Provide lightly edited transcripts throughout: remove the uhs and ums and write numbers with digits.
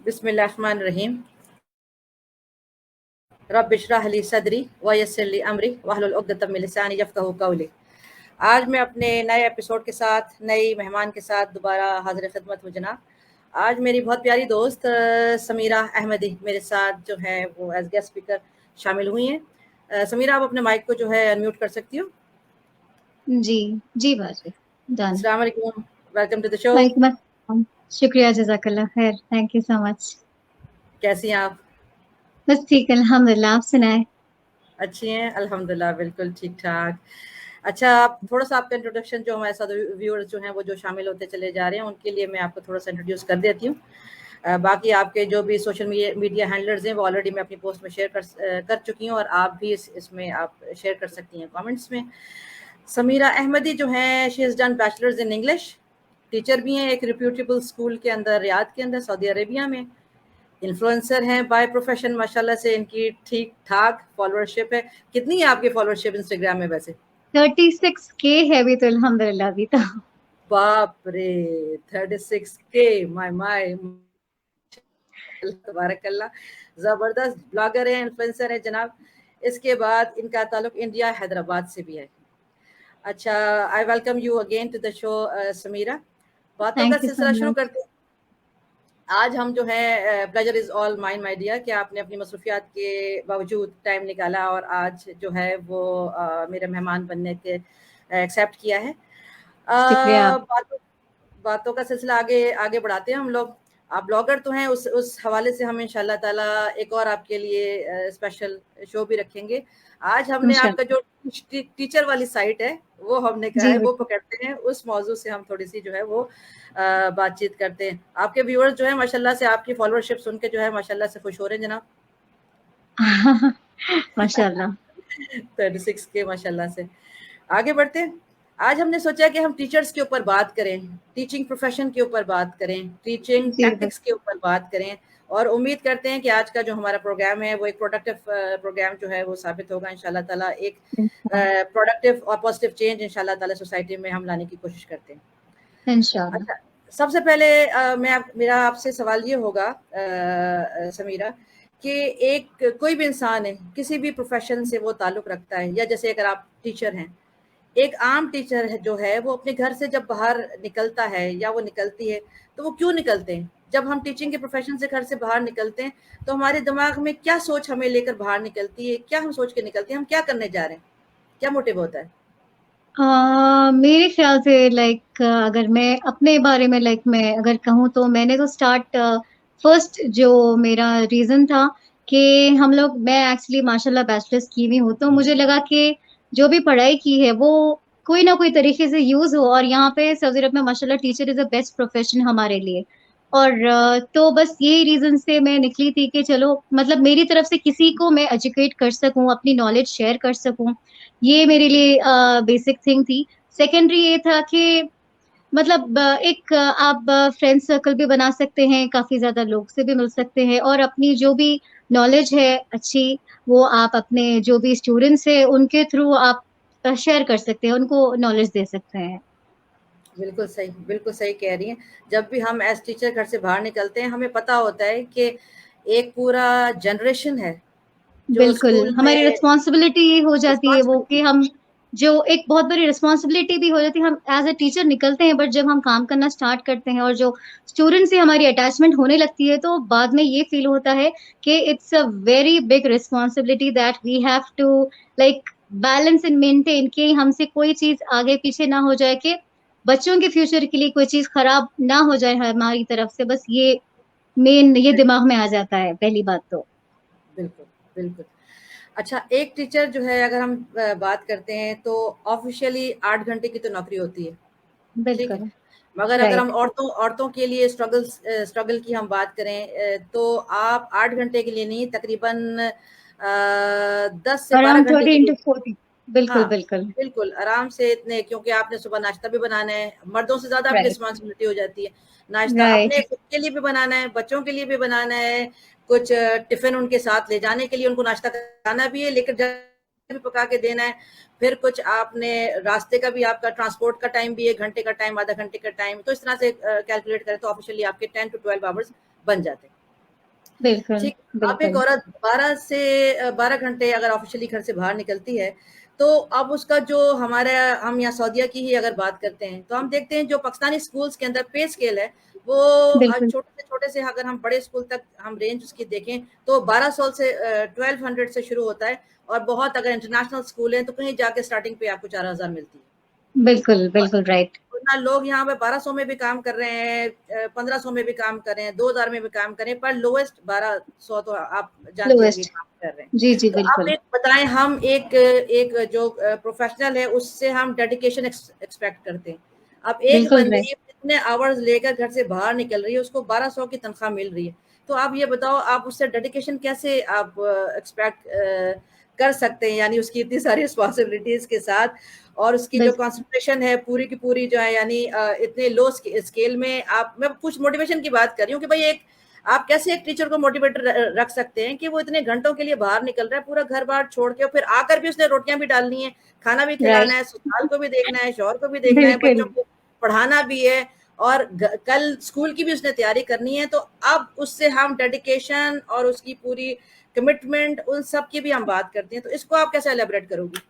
बिस्मिल्लाहिर्रहमानिर्रहीम। रब्बि इश्रह ली सदरी व यस्सिर ली अमरी वहलुल उक़दतम मिन लिसानी यफ़क़हू क़ौली। आज मैं अपने नए एपिसोड के साथ, नई मेहमान के साथ दोबारा हाज़िर खिदमत हूँ जनाब। आज मेरी बहुत प्यारी दोस्त समीरा अहमदी मेरे साथ जो है वो एज गेस्ट स्पीकर शामिल हुई हैं। समीरा, आप अपने माइक को जो है अनम्यूट कर सकती हो? जी जी बाजी डन। अस्सलाम वालेकुम, वेलकम टू द शो। वालेकुम अस्सलाम। शुक्रिया, जज़ाकल्लाह खैर, थैंक यू सो मच। कैसी हैं आप? बस ठीक है, अल्हम्दुलिल्लाह। आप सुनाएं? अच्छी हैं, अल्हम्दुलिल्लाह, बिल्कुल ठीक ठाक। अच्छा, आप थोड़ा सा आपका इंट्रोडक्शन, जो हमारे साथ व्यूअर्स जो हैं वो जो शामिल होते चले जा रहे हैं उनके लिए मैं आपको थोड़ा सा इंट्रोड्यूस कर देती हूँ। बाकी आपके जो भी सोशल मीडिया हैंडलर्स हैं वो ऑलरेडी मैं अपनी पोस्ट में शेयर कर चुकी हूँ, और आप भी इसमें आप शेयर कर सकती हैं कमेंट्स में। समीरा अहमदी जो हैं, she is done bachelors in English, teacher भी हैं एक रिप्यूटेबल स्कूल के अंदर, रियाद के अंदर, सऊदी अरेबिया में। इन्फ्लुएंसर हैं बाय प्रोफेशन, माशाल्लाह से इनकी ठीक ठाक फॉलोअरशिप है। कितनी है आपकी फॉलोअरशिप इंस्टाग्राम में वैसे? 36K है अभी तो, अल्हम्दुलिल्लाह अभी तो। बाप रे, 36K! माय तबारकल्ला, जबरदस्त ब्लॉगर है, इन्फ्लुएंसर है जनाब। इसके बाद इनका ताल्लुक इंडिया हैदराबाद से भी है। अच्छा, I welcome you again to the show Sameera. बातों का थैंक यू सो सिलसिला शुरू मच। करते हैं। आज हम जो है, pleasure is all mine my dear, कि आपने अपनी मसरूफियात के बावजूद टाइम निकाला और आज जो है वो मेरे मेहमान बनने के एक्सेप्ट किया है। शुक्रिया। बातों बातों का सिलसिला आगे आगे बढ़ाते हैं हम लोग। आप ब्लॉगर तो हैं, उस हवाले से हम इंशाल्लाह ताला एक और आपके लिए स्पेशल शो भी रखेंगे। आज हमने आपका इंशाल्लाह। जो टीचर वाली साइट है वो हमने कहा जी है वो बिल्कुल। पकड़ते हैं, उस मौजू से हम थोड़ी सी जो है वो बातचीत करते हैं। आपके व्यूअर्स जो है माशाल्लाह से आपकी फॉलोअरशिप सुन के जो है माशाल्लाह से खुश हो रहे हैं जनाब। माशाल्लाह। 36K माशाल्लाह से। आगे बढ़ते हैं। आज हमने सोचा कि हम टीचर्स के ऊपर बात करें, टीचिंग प्रोफेशन के ऊपर बात करें, टीचिंग जी टैक्टिक्स के ऊपर बात करें, और उम्मीद करते हैं कि आज का जो हमारा प्रोग्राम है वो एक प्रोडक्टिव प्रोग्राम जो है वो साबित होगा इंशाल्लाह ताला। एक बिल्कुल। प्रोडक्टिव और पॉजिटिव चेंज इंशाल्लाह ताला सोसाइटी में हम लाने की कोशिश करते हैं। इंशाल्लाह। अच्छा, सबसे पहले मेरा आपसे सवाल ये होगा समीरा, कि एक कोई भी इंसान है, किसी भी प्रोफेशन से वो ताल्लुक रखता है, या जैसे अगर आप टीचर हैं, एक आम टीचर है जो है वो अपने घर से जब बाहर निकलता है या वो निकलती है, तो वो क्यों निकलते हैं? जब हम टीचिंग के प्रोफेशन से घर से बाहर निकलते हैं तो हमारे दिमाग में क्या सोच हमें लेकर बाहर निकलती है? क्या हम सोच के निकलते हैं? हम क्या करने जा रहे हैं? क्या मोटिव होता है? मेरे ख्याल से अगर मैं अपने बारे में मैं अगर कहूँ तो मैंने तो स्टार्ट फर्स्ट जो मेरा रीजन था कि मैं एक्चुअली माशाल्लाह बैचलर्स की हुई हूँ, तो मुझे लगा कि जो भी पढ़ाई की है वो कोई ना कोई तरीके से यूज हो, और यहाँ पे सऊदी अरब में माशाल्लाह teacher is the best profession हमारे लिए। और तो बस यही रीजन से मैं निकली थी कि चलो मेरी तरफ से किसी को मैं एजुकेट कर सकूं, अपनी नॉलेज शेयर कर सकूं, ये मेरे लिए बेसिक थिंग थी। सेकेंडरी ये था कि एक आप फ्रेंड सर्कल भी बना सकते हैं, काफी ज्यादा लोग से भी मिल सकते हैं, और अपनी जो भी नॉलेज है अच्छी, वो आप अपने जो भी स्टूडेंट्स हैं उनके थ्रू आप शेयर कर सकते हैं, उनको नॉलेज दे सकते हैं। बिल्कुल सही कह रही हैं। जब भी हम एज टीचर घर से बाहर निकलते हैं, हमें पता होता है कि एक पूरा जनरेशन है जो बिल्कुल, स्कूल हमारी में रिस्पॉन्सिबिलिटी हो जाती है वो कि रिस्पॉन्सिबिलिटी। हम जो एक बहुत बड़ी रिस्पॉन्सिबिलिटी भी हो जाती है। हम एज अ टीचर निकलते हैं, बट जब हम काम करना स्टार्ट करते हैं और जो स्टूडेंट से हमारी अटैचमेंट होने लगती है, तो बाद में ये फील होता है कि it's a very big responsibility that we have to like balance and maintain, कि हमसे कोई चीज आगे पीछे ना हो जाए, कि बच्चों के फ्यूचर के लिए कोई चीज खराब ना हो जाए हमारी तरफ से। बस ये मेन ये दिमाग में आ जाता है पहली बात तो। बिल्कुल, बिल्कुल। अच्छा, एक टीचर जो है, अगर हम बात करते हैं तो ऑफ़िशियली 8 घंटे की तो नौकरी होती है, ठीक है? बिल्कुल। मगर अगर हम राइट। औरतों के लिए स्ट्रगल की हम बात करें, तो आप 8 घंटे के लिए नहीं, तकरीबन 10 से 12 अराउंड घंटे के 13 लिए। to 14। बिल्कुल हाँ, बिल्कुल। बिल्कुल, आराम से इतने, क्योंकि आपने सुबह नाश्ता भी बनाना है, मर्दों से ज़्यादा आपकी राइट। रिस्पॉन्सिबिलिटी हो जाती है। नाश्ता राइट। अपने खुद के लिए भी बनाना है, बच्चों के लिए भी बनाना है, कुछ टिफ़िन उनके साथ ले जाने के लिए उनको नाश्ता कराना भी है, लेकर भी पका के देना है। फिर कुछ आपने रास्ते का भी, आपका ट्रांसपोर्ट का टाइम भी 1 घंटे का टाइम, आधा घंटे का टाइम, तो इस तरह से कैलकुलेट करें तो ऑफ़िशियली आपके 10 to 12 आवर्स बन जाते हैं। बिल्कुल, ठीक। अब एक बिल्कुल। औरत 12 घंटे अगर ऑफिशियली घर से बाहर निकलती है, तो अब उसका जो हमारा, हम यहाँ सऊदीया की ही अगर बात करते हैं, तो हम देखते हैं जो पाकिस्तानी स्कूल्स के अंदर पे स्केल है, वो बिल्कुल, छोटे से अगर हम बड़े स्कूल तक हम रेंज उसकी देखें, तो 1200 से 1200 से शुरू होता है, और बहुत अगर इंटरनेशनल स्कूल है तो कहीं जाके स्टार्टिंग पे आपको 4000 मिलती है। बिल्कुल, बिल्कुल राइट। वरना लोग यहाँ पे 1200 में भी काम कर रहे हैं, 1500 में भी काम कर रहे हैं, 2000 में भी काम कर रहे हैं, पर लोएस्ट 1200 तो आप जानती होंगी लोएस्ट। काम कर रहे हैं। जी, जी, तो आप बिल्कुल। एक बताएं, हम एक जो प्रोफेशनल है उससे हम डेडिकेशन एक्सपेक्ट करते हैं। अब एक बिल्कुल बंदे राइट। इतने आवर्स लेकर घर से बाहर निकल रही है, उसको 1200 की तनख्वाह मिल रही है, तो आप ये बताओ आप उससे डेडिकेशन कैसे आप एक्सपेक्ट कर सकते हैं, यानी उसकी इतनी सारी रिस्पॉन्सिबिलिटीज के साथ, और उसकी जो बिल्कुल, कंसंट्रेशन है पूरी की पूरी जो है, यानी इतने लो स्केल में आप, मैं कुछ मोटिवेशन की बात कर रही हूँ कि भाई एक आप कैसे एक टीचर को मोटिवेट रख सकते हैं कि वो इतने घंटों के लिए बाहर निकल रहा है, पूरा घर बार छोड़ के, और फिर आकर भी उसने रोटियां भी डालनी है, खाना भी खिलाना राइट। है, ससुराल को भी देखना है, शौहर को भी देखना है, बिल्कुल। बच्चों को पढ़ाना भी है, और कल स्कूल की भी उसने तैयारी करनी है। तो अब उससे हम डेडिकेशन और उसकी पूरी कमिटमेंट उन सब की भी हम बात करते हैं, तो इसको आप कैसे एलेबरेट करोगी?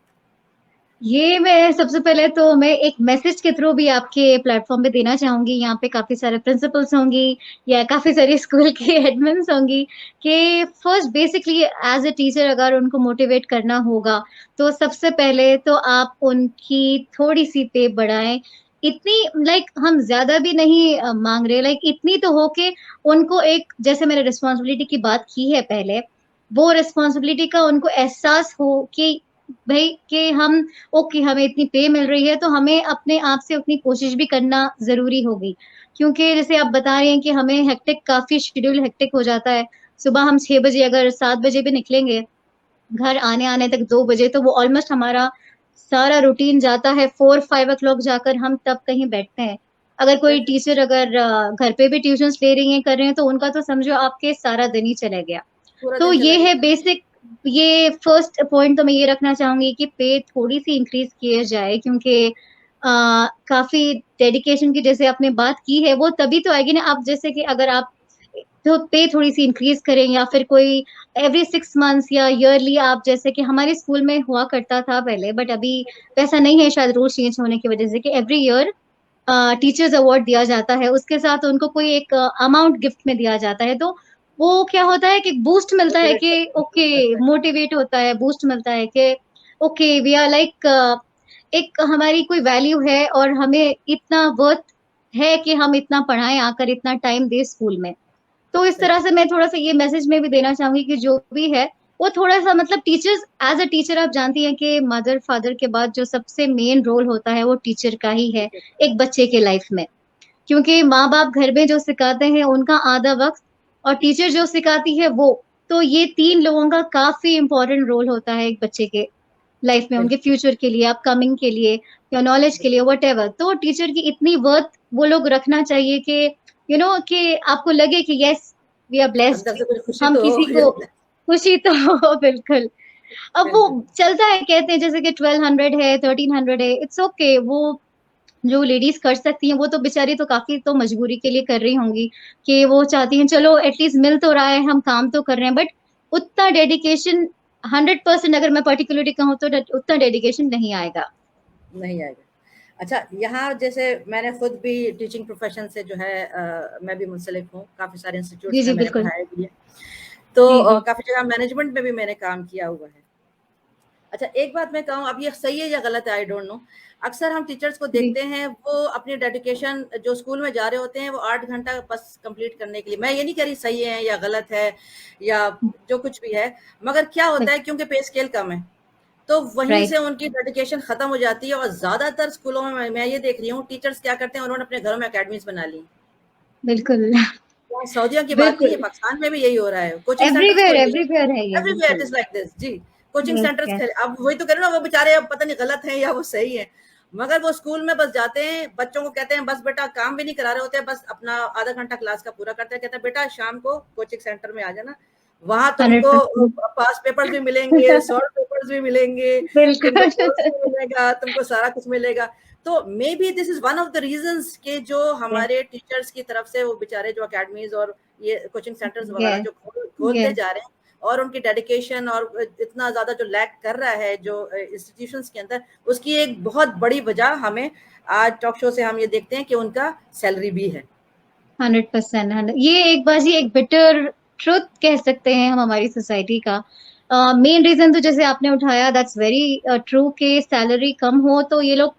ये मैं सबसे पहले तो मैं एक मैसेज के थ्रू भी आपके प्लेटफ़ॉर्म पे देना चाहूँगी, यहाँ पे काफ़ी सारे प्रिंसिपल्स होंगी या काफ़ी सारी स्कूल की एडमिन्स होंगी कि first basically as a teacher अगर उनको मोटिवेट करना होगा, तो सबसे पहले तो आप उनकी थोड़ी-सी पे बढ़ाएँ। इतनी लाइक हम ज़्यादा भी नहीं माँग रहे, लाइक इतनी तो हो के उनको एक जैसे मैंने रिस्पॉन्सिबिलिटी की बात की है पहले, वो रिस्पॉन्सिबिलिटी का उनको एहसास हो कि भई कि हम ओके हमें इतनी पे मिल रही है तो हमें अपने आप से उतनी कोशिश भी करना ज़रूरी होगी। क्योंकि जैसे आप बता रहे हैं कि हमें हेक्टिक काफ़ी शेड्यूल हेक्टिक हो जाता है। सुबह हम 6 बजे अगर 7 बजे भी निकलेंगे, घर आने-आने तक 2 बजे तो वो ऑलमोस्ट हमारा सारा रूटीन जाता है 4-5 ओ क्लॉक जाकर हम तब कहीं बैठते हैं। अगर कोई बिल्कुल। टीचर अगर घर पे भी ट्यूशन्स ले रही हैं, कर रहे हैं तो उनका तो समझो आपके सारा दिन ही चला गया। पूरा तो दिन चला ये गया। है बेसिक ये फर्स्ट पॉइंट तो मैं ये रखना चाहूँगी कि पे थोड़ी-सी इंक्रीज़ किया जाए क्योंकि काफ़ी डेडिकेशन की जैसे आपने बात की है, वो तभी तो आएगी ना आप जैसे कि अगर आप तो पे थोड़ी-सी इंक्रीज़ करें या फिर कोई एवरी 6 मंथ्स या ईयरली आप जैसे कि हमारे स्कूल में हुआ करता था पहले बट अभी वैसा नहीं है शायद रूल चेंज होने की वज़ह से कि एवरी ईयर टीचर्स अवार्ड दिया जाता है, उसके साथ उनको कोई एक अमाउंट गिफ्ट में दिया जाता है, तो वो क्या होता है कि बूस्ट मिलता है मोटिवेट कि करते हैं, ओके बूस्ट करता है। मोटिवेट होता है, बूस्ट मिलता है कि ओके वी आर लाइक एक हमारी कोई वैल्यू है और हमें इतना वर्थ है कि हम इतना पढ़ाएँ आकर इतना टाइम दें स्कूल में। तो इस सही। तरह से मैं थोड़ा-सा ये मैसेज मैं भी देना चाहूँगी कि जो भी है, वो थोड़ा-सा मतलब टीचर्स एज़ अ टीचर आप जानती हैं कि मदर-फादर के बाद जो सबसे मेन रोल होता है, वो टीचर का ही है, एक बच्चे के लाइफ में। क्योंकि माँ-बाप घर में जो सिखाते हैं, उनका आधा वक़्त और टीचर जो सिखाती है वो। तो ये 3 लोगों का काफ़ी इम्पोर्टेंट रोल होता है एक बच्चे के लाइफ में, उनके बिल्कुल। फ्यूचर के लिए, अपकमिंग के लिए या नॉलेज के लिए व्हाटएवर। तो टीचर की इतनी वर्थ वो लोग रखना चाहिए कि कि आपको लगे कि येस वी आर ब्लेस्ड अंदर से कुछ खुशी हम तो हो। किसी को खुशी तो हो बिल्कुल। अब वो बिल्कुल। चलता है कहते हैं जैसे कि 1200 है, 1300 है, इट्स ओके वो जो लेडीज़ कर सकती हैं, वो तो बेचारी तो काफ़ी तो मजबूरी के लिए कर रही होंगी, कि वो चाहती हैं चलो एटलीस्ट मिल तो रहा है, हम काम तो कर रहे हैं, बट उतना डेडिकेशन 100% अगर मैं पर्टिकुलरली कहूँ तो उतना डेडिकेशन नहीं आएगा। नहीं आएगा। अच्छा, यहाँ जैसे मैंने खुद भी टीचिंग प्रोफेशन से जो है मैं भी मुंसलिक हूँ, काफ़ी सारे जी, इंस्टीट्यूट्स में जी, मैंने बिल्कुल। पढ़ाया भी है। तो जी, जी। काफ़ी जगह मैनेजमेंट में भी मैंने काम किया हुआ है। अच्छा, एक बात मैं कहूँ, अब ये सही है या गलत है आई डोंट नो। अक्सर हम टीचर्स को जी, देखते हैं, वो अपनी डेडिकेशन जो स्कूल में जा रहे होते हैं, वो 8 घंटा बस कंप्लीट करने के लिए, मैं ये नहीं कह रही सही है या गलत है या जो कुछ भी है, मगर क्या होता है बिल्कुल, क्योंकि पे स्केल कम है, तो वहीं से राइट, उनकी डेडिकेशन खत्म हो जाती है, और ज़्यादातर स्कूलों में मैं ये देख रही हूँ टीचर्स क्या करते हैं, उन्होंने अपने घरों में अकेडमीज़ बना ली। बिल्कुल, यहाँ सऊदिया की बात नहीं है, बिल्कुल। पाकिस्तान में भी यही हो रहा है। कोचिंग सेंटर्स एवरीवेयर खोल लिए, एवरीवेयर है ये, एवरीवेयर इट बिल्कुल। इज़ लाइक दिस जी। कोचिंग यस, सेंटर्स यस, अब वही तो कह रहे हो ना, वो बेचारे अब पता नहीं गलत है या वो सही है। मगर वो स्कूल में बस जाते हैं, बच्चों को कहते हैं बस बेटा काम भी नहीं करा रहे होते हैं, बस अपना आधा घंटा क्लास का पूरा करते हैं, कहते हैं बेटा शाम को कोचिंग सेंटर में आ जाना। वहाँ तुमको 100% पास पेपर्स भी मिलेंगे, सॉल्व पेपर्स भी मिलेंगे, तुमको बिल्कुल। कोर्स भी मिलेगा, तुमको सारा कुछ मिलेगा। तो may be this is one of the reasons कि जो यस, हमारे टीचर्स की तरफ से वो बेचारे जो अकेडमीज़ और ये कोचिंग सेंटर्स वगैरह यस, जो खोलते यस। जा रहे हैं, और उनकी डेडिकेशन और इतना ज़्यादा जो लैक कर रहा है जो इंस्टीट्यूशंस के अंदर, उसकी एक बहुत बड़ी वजह हमें आज टॉक शो से हम ये देखते हैं कि उनका सैलरी भी है। 100%। ये एक बाजी एक बिटर ट्रुथ कह सकते हैं हम हमारी सोसाइटी का। मेन रीजन तो जैसे आपने उठाया, दैट्स वेरी ट्रू, के सैलरी कम हो तो ये लोग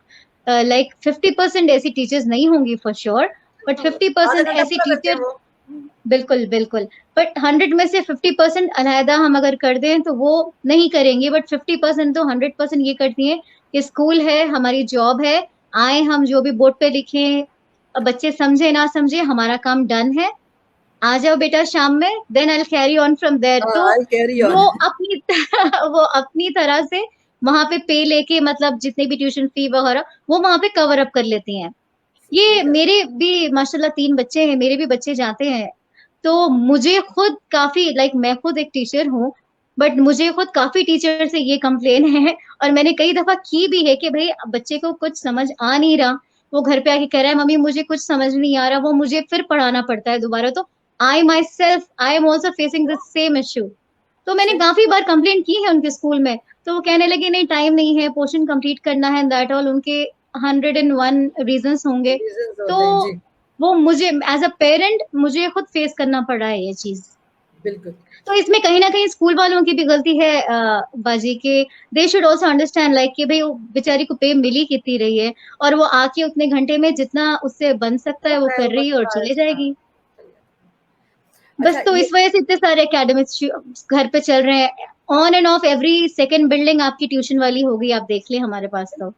लाइक 50% ऐसी टीचर्स नहीं होंगी फॉर श्योर, बट आधा 50% घंटा ऐसी पूरा करते हैं टीचर, वो। बिल्कुल बिल्कुल, बट 100 में से 50% अलहदा हम अगर कर दें तो वो नहीं करेंगे, बट 50% तो 100% ये करती हैं कि स्कूल है, हमारी जॉब है, आए हम जो भी बोर्ड पे लिखें, अब बच्चे समझे ना समझे हमारा काम डन है, आ जाओ बेटा शाम में, then I carry on from there. तो आई कैरी ऑन। वो अपनी वो अपनी तरह से वहां पे पे लेके, मतलब जितनी भी ट्यूशन फी वगैरह वो वहां पे कवर अप कर लेती हैं। सही ये कर। मेरे भी माशाल्लाह 3 बच्चे हैं, मेरे भी बच्चे जाते हैं, तो मुझे खुद काफी लाइक मैं खुद एक टीचर हूँ, बट मुझे खुद काफी टीचर से ये कंप्लेन है, और मैंने कई दफा की भी है कि भाई बच्चे को कुछ समझ आ नहीं रहा, वो घर पे आके कह रहा है मम्मी मुझे कुछ समझ नहीं आ रहा, वो मुझे फिर पढ़ाना पड़ता है दोबारा, तो I myself I am also facing the same issue. तो मैंने सही। काफी बार कंप्लेंट की है उनके स्कूल में, तो वो कहने लगे नहीं टाइम नहीं है, पोर्शन कंप्लीट करना है, दैट ऑल उनके 101 रीजंस होंगे। रीजंस तो होते हैं जी। वो मुझे एज अ पेरेंट मुझे खुद फेस करना पड़ा है ये चीज। बिल्कुल। तो इसमें कहीं ना कहीं स्कूल वालों की भी गलती है बाजी के, they should also understand like कि भाई वो बेचारी को पे मिली कितनी रही है, और वो आके उतने घंटे में जितना उससे बन सकता है वो होता है कर वो रही है और बचता है। चले हाँ। जाएगी। बस अच्छा तो ये इस वजह से इतने सारे एकेडमिक्स घर पे चल रहे हैं, on end of every second building आपकी ट्यूशन वाली होगी, आप देख ले हमारे पास तो।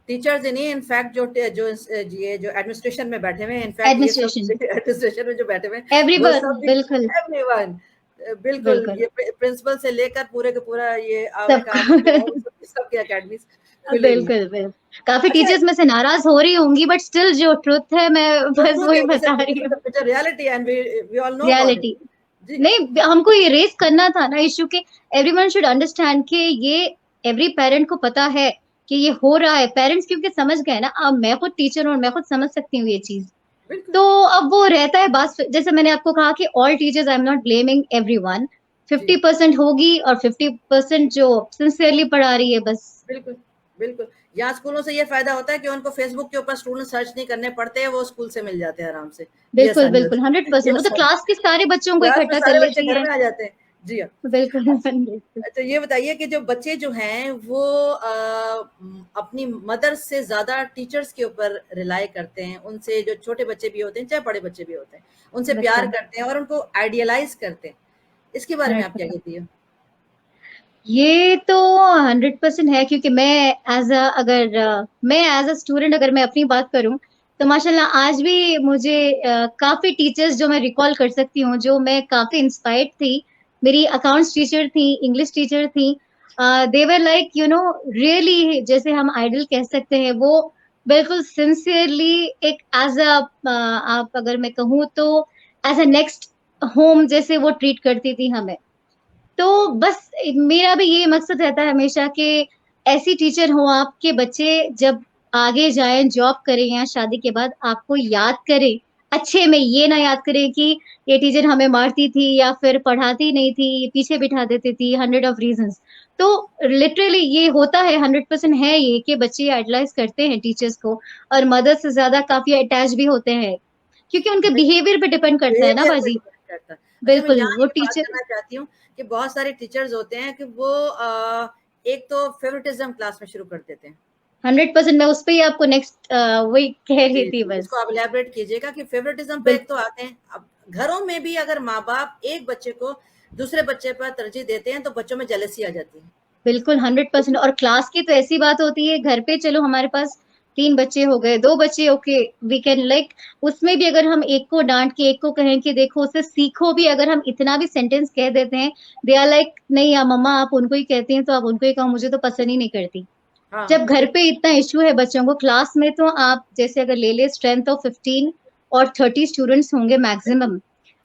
टीचर्स ही नहीं, इनफैक्ट जो जो ये जो एडमिनिस्ट्रेशन में बैठे हुए हैं, इनफैक्ट ये सब एडमिनिस्ट्रेशन, एडमिनिस्ट्रेशन में जो बैठे हुए हैं वो एवरीवन, सब भी, बिल्कुल एवरीवन, बिल्कुल, बिल्कुल ये प्रिंसिपल से लेकर पूरे का पूरा ये आवर सब काम जो है वो सबकी एकेडमीज खुली हुई बिल्कुल बिल्कुल। काफी है। अच्छा, टीचर्स में से नाराज हो रही होंगी, बट स्टिल जो ट्रुथ है मैं जो बस ट्रूथ वही है बता रही हूँ। Which reality and we all know about reality, it. जी। नहीं हमको ये रेस करना था ना इश्यू के, एवरीवन शुड अंडरस्टैंड कि ये एवरी पेरेंट को पता है कि ये हो रहा है, पेरेंट्स क्योंकि समझ गए ना, अब मैं खुद टीचर हूँ और मैं खुद समझ सकती हूँ ये चीज। बिल्कुल। तो अब वो रहता है बात, जैसे मैंने आपको कहा कि all teachers, I am not blaming everyone, जी। 50% होगी और 50% जो सिंसियरली पढ़ा रही है बस। बिल्कुल। बिल्कुल। यहाँ स्कूलों से ये फायदा होता है कि उनको फेसबुक के ऊपर स्टूडेंट सर्च नहीं करने पड़ते हैं, वो स्कूल से मिल जाते हैं आराम से। ये बिल्कुल आसानी बिल्कुल होती है, 100%, ये वो तो आसानी। क्लास के सारे बच्चों को क्लास में इकट्ठा कर सारे बच्चे लेती घर है। में आ जाते हैं। जी हाँ। बिल्कुल अच्छा, बिल्कुल अच्छा ये बताइए कि जो बच्चे जो हैं वो अपनी मदर से ज्यादा टीचर्स के ऊपर रिलाई करते हैं, उनसे जो छोटे बच्चे भी होते हैं चाहे बड़े बच्चे भी होते हैं, उनसे प्यार बिल्कुल करते हैं और उनको आइडियलाइज करते हैं। इसके बारे में आप क्या 100%। कहती है? ये तो 100% है, क्योंकि मैं एज अ अगर मैं एज अ स्टूडेंट अगर मैं अपनी बात करूं तो माशाल्लाह आज भी मुझे काफी टीचर्स जो मैं रिकॉल कर सकती हूँ जो मैं काफी इंस्पायर्ड थी। मेरी अकाउंट्स टीचर थी, इंग्लिश टीचर थी, they were like you know really जैसे हम आइडल कह सकते हैं, वो बिल्कुल सिंसियरली एक एज अ आप अगर मैं कहूँ तो एज अ नेक्स्ट होम जैसे वो ट्रीट करती थी हमें। तो बस मेरा भी ये मकसद रहता है हमेशा कि ऐसी टीचर हो आपके बच्चे जब आगे जाएं, जॉब करें या शादी के बाद आपको याद करें अच्छे में, ये ना याद करें कि ये टीचर हमें मारती थी या फिर पढ़ाती नहीं थी, ये पीछे बिठा देती थी, 100 ऑफ रीजंस। तो लिटरली ये होता है, 100% है ये कि बच्चे आइडलाइज करते हैं टीचर्स को, और मदर से ज्यादा काफी अटैच भी होते हैं, क्योंकि उनके बिहेवियर पे डिपेंड करता है ना बिहेवियर पे बाजी। डिपेंड करता है। अच्छा, मैं बिल्कुल यहाँ वो ये बात टीचर करना चाहती हूँ कि बहुत सारे टीचर्स होते हैं कि वो एक तो फेवरेटिज्म क्लास में शुरू कर देते हैं। 100%, मैं उस पे ही आपको नेक्स्ट वही कह जी, रही थी जी, इसको बस। आप इलैबोरेट कीजिएगा कि फेवरेटिज्म पे एक बिल्कुल तो आते हैं। अब घरों में भी अगर माँ-बाप एक बच्चे को दूसरे बच्चे पर तरजीह देते हैं, तो बच्चों में जेलसी आ जाती है। बिल्कुल 100%। और क्लास की तो ऐसी बात होती है, घर पे चलो हमारे पास 3 बच्चे हो गए, 2 बच्चे, ओके वी कैन लाइक, उसमें भी अगर हम एक को डांट के एक को कहें कि देखो उससे सीखो भी, अगर हम इतना भी सेंटेंस कह देते हैं, दे आर लाइक नहीं या मम्मा आप उनको ही कहती हैं तो आप उनको ही कहो, मुझे तो पसंद ही नहीं करती। हाँ, जब घर बिल्कुल। पे इतना इश्यू है बच्चों को, क्लास में तो आप जैसे अगर ले ले स्ट्रेंथ ऑफ 15 और 30 स्टूडेंट्स होंगे मैक्सिमम,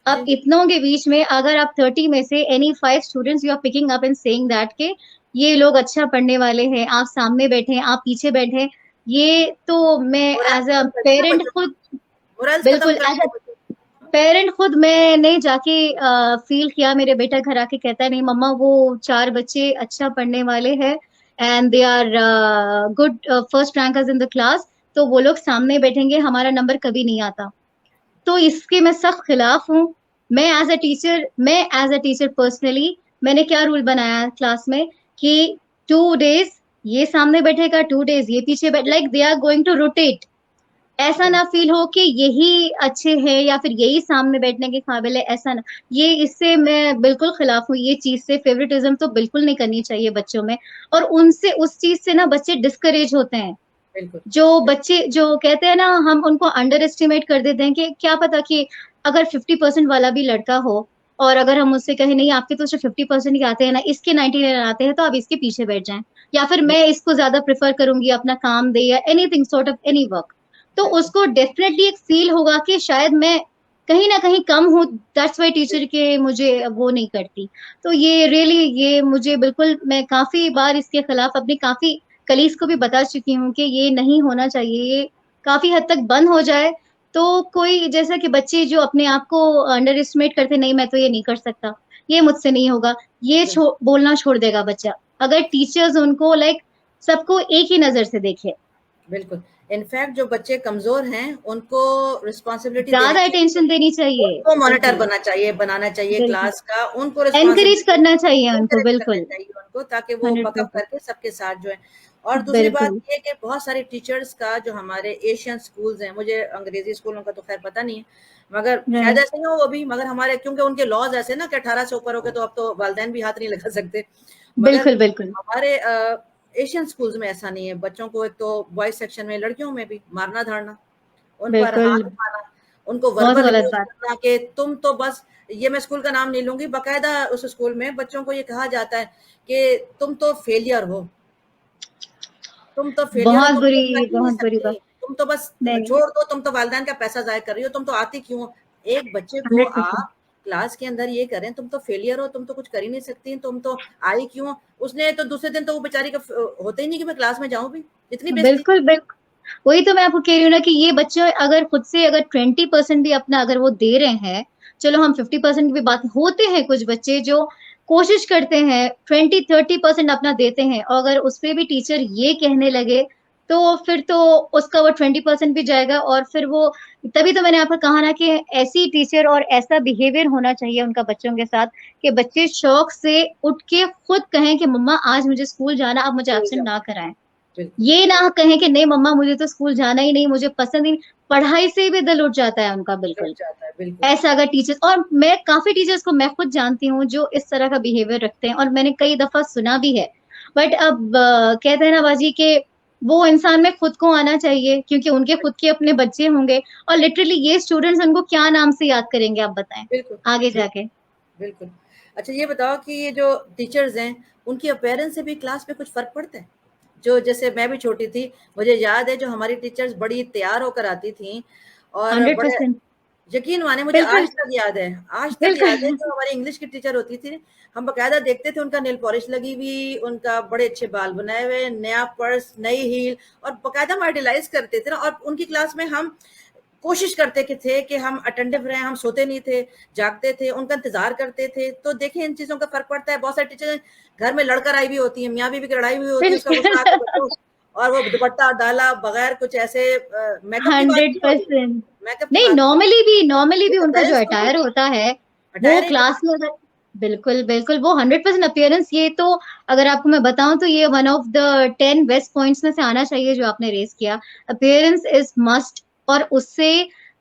अब जी, जी। इतनों के बीच में अगर आप 30 में से any 5 students you are picking up and saying that के ये लोग अच्छा पढ़ने वाले हैं, आप सामने बैठे हैं, आप पीछे बैठे हैं, ये तो मैं मोरल्स एज अ खत्म कर दिया पेरेंट बच्चों का। खुद, मोरल्स खत्म बिल्कुल कर एज दिए अ बच्चों। पेरेंट खुद, मैंने जाके फील किया, मेरे बेटा घर आके कहता है नहीं मम्मा वो 4 बच्चे अच्छा पढ़ने वाले हैं and they are good first rankers in the class, तो वो लोग सामने बैठेंगे, हमारा नंबर कभी नहीं आता। तो इसके मैं सख्त खिलाफ हूँ। मैं एज अ टीचर पर्सनली, मैंने क्या रूल बनाया क्लास में कि 2 डेज ये सामने बैठेगा, 2 डेज ये पीछे बैठ, like they are going to rotate. ऐसा ना फील हो कि यही अच्छे हैं या फिर यही सामने बैठने के काबिल है, ऐसा ना। ये इससे मैं बिल्कुल खिलाफ हूँ, ये चीज से फेवरेटिज्म तो बिल्कुल नहीं करनी चाहिए बच्चों में। और उनसे, उस चीज से ना बच्चे डिस्करेज होते हैं। बिल्कुल। जो बच्चे जो कहते हैं ना, हम उनको अंडर एस्टिमेट कर देते हैं कि क्या पता कि अगर 50% वाला भी लड़का हो, और अगर हम उससे कहें नहीं आपके तो सिर्फ 50% ही आते हैं ना, इसके 99 आते हैं तो आप इसके पीछे बैठ जाएं, या फिर मैं इसको ज्यादा प्रेफर करूंगी अपना काम दे या anything sort of any work, तो बिल्कुल। उसको डेफिनेटली एक फील होगा कि शायद मैं कहीं ना कहीं कम हूँ, दैट्स वाई टीचर के मुझे वो नहीं करती। तो ये रियली, ये मुझे बिल्कुल, मैं काफी बार इसके खिलाफ अपनी काफी कलीग्स को भी बता चुकी हूँ कि ये नहीं होना चाहिए, ये काफी हद तक बंद हो जाए। तो कोई, जैसा कि बच्चे जो अपने आप को अंडर एस्टिमेट करते, नहीं मैं तो ये नहीं कर सकता, ये मुझसे नहीं होगा, ये बोलना छोड़ देगा बच्चा, अगर टीचर्स उनको लाइक सबको एक ही नजर से देखे। बिल्कुल। इनफैक्ट जो बच्चे कमजोर हैं उनको रिस्पॉन्सिबिलिटी देनी ज्यादा चाहिए, अटेंशन देनी चाहिए। उनको मॉनिटर बिल्कुल। बनाना चाहिए बिल्कुल। क्लास का, उनको एनकरेज रिस्पॉन्सिबिलिटी करना चाहिए उनको, एनकरेज करना बिल्कुल। चाहिए उनको, ताकि वो हंड्रेड बकअप परसेंट करके सबके साथ जो है। और दूसरी बात बिल्कुल। ये कि बहुत सारे टीचर्स का जो हमारे एशियन स्कूल्स हैं, मुझे अंग्रेजी स्कूलों का तो खैर पता नहीं है, मगर शायद राइट। ऐसे ही हो वो भी, मगर हमारे क्योंकि उनके लॉज ऐसे ना कि 18 से ऊपर हो गए तो अब तो वालिदैन भी हाथ नहीं लगा सकते, मगर बिल्कुल बिल्कुल। हमारे एशियन स्कूल्स में ऐसा नहीं है। बच्चों को एक तो बॉयज सेक्शन में, लड़कियों में भी मारना धारना, उन पर बिल्कुल। हाथ उठाना, उनको बहुत वर्बल गलत अब्यूज बात। करना कि तुम तो बस, ये मैं स्कूल का नाम नहीं लूंगी, बकायदा उस स्कूल में बच्चों को ये कहा जाता है कि तुम तो फेलियर हो, तुम तो फेलियर हो, बहुत तुम तो कर बुरी, ही नहीं बहुत बुरी सकती, बात। तुम तो बस नहीं। छोड़ दो, तुम तो वालिदैन का पैसा जाया कर रही हो, तुम तो आती क्यों हो? एक बच्चे को 100%। आप क्लास के अंदर ये करें तुम तो फेलियर हो, तुम तो कुछ कर ही नहीं सकती, तुम तो आई क्यों? उसने तो दूसरे दिन तो वो बेचारी का होता ही नहीं कि मैं क्लास में जाऊं भी, इतनी बेइज्जती। बिल्कुल बिल्कुल। वही तो मैं आपको कह रही हूँ ना कि ये बच्चे अगर खुद से अगर 20% भी अपना अगर वो दे रहे हैं, चलो हम 50% की भी बात, होते हैं कुछ बच्चे जो कोशिश करते हैं 20-30% अपना देते हैं, और अगर उस पे भी टीचर ये कहने लगे तो फिर तो उसका वो 20% भी जाएगा, और फिर वो, तभी तो मैंने आपको कहा ना कि ऐसी टीचर और ऐसा बिहेवियर होना चाहिए उनका बच्चों के साथ कि बच्चे शौक से उठ के खुद कहें कि मम्मा आज मुझे स्कूल जाना, आप मुझे भूल एब्सेंट जाओ। ना कराएं। बिल्कुल। ये ना कहें कि नहीं मम्मा मुझे तो स्कूल जाना ही नहीं, मुझे पसंद ही नहीं। पढ़ाई से भी दिल उठ जाता है उनका, जुड़ बिल्कुल। जाता है, बिल्कुल। ऐसा अगर टीचर्स, और मैं काफी टीचर्स को मैं खुद जानती हूँ जो इस तरह का बिहेवियर रखते हैं, और मैंने कई दफा सुना भी है। बट अब कहते हैं ना बाजी के, वो इंसान में खुद को आना चाहिए, क्योंकि उनके खुद के अपने बच्चे होंगे, और लिटरली ये स्टूडेंट्स उनको क्या नाम से याद करेंगे, आप बताएं बिल्कुल। आगे बिल्कुल। जाके। बिल्कुल। अच्छा ये बताओ कि ये जो टीचर्स हैं, उनकी अपीयरेंस से भी क्लास में कुछ फ़र्क पड़ता है? जो जैसे मैं भी छोटी थी, मुझे याद है जो हमारी टीचर्स बड़ी तैयार होकर आती थीं और हंड्रेड बड़े, परसेंट यकीन माने मुझे बिल्कुल। आज तक याद है, आज तक बिल्कुल। याद है जो हमारी इंग्लिश की टीचर होती थी, हम बाकायदा देखते थे उनका नेल पॉलिश लगी हुई, उनका बड़े अच्छे बाल बनाए हुए, नया पर्स, नई हील, और बाकायदा हम आइडलाइज़ करते थे ना, और उनकी क्लास में हम कोशिश करते कि थे कि हम अटेंटिव रहें, हम सोते नहीं थे, जागते थे, उनका इंतज़ार करते थे। तो देखिए इन चीज़ों का फ़र्क पड़ता है। बहुत सारी टीचर घर में लड़कर आई हुई होती हैं, मियाँ-बीवी की लड़ाई हुई होती है, उसका गुस्सा आके बिल्कुल। बच्चों, और वो दुपट्टा डाला बगैर कुछ ऐसे मेकअप की बात हंड्रेड नहीं हो रही, परसेंट मेकअप की नहीं, बात नहीं, नॉर्मली भी ये उनका जो अपेयरेंस को भी अटायर होता है वो हटाया ही क्लास कमाल। में अगर, बिल्कुल बिल्कुल वो 100% अपीयरेंस, ये तो अगर आपको मैं बताऊं तो ये one of the 10 best points में से आना चाहिए जो आपने रेस किया। Appearance is must. और उससे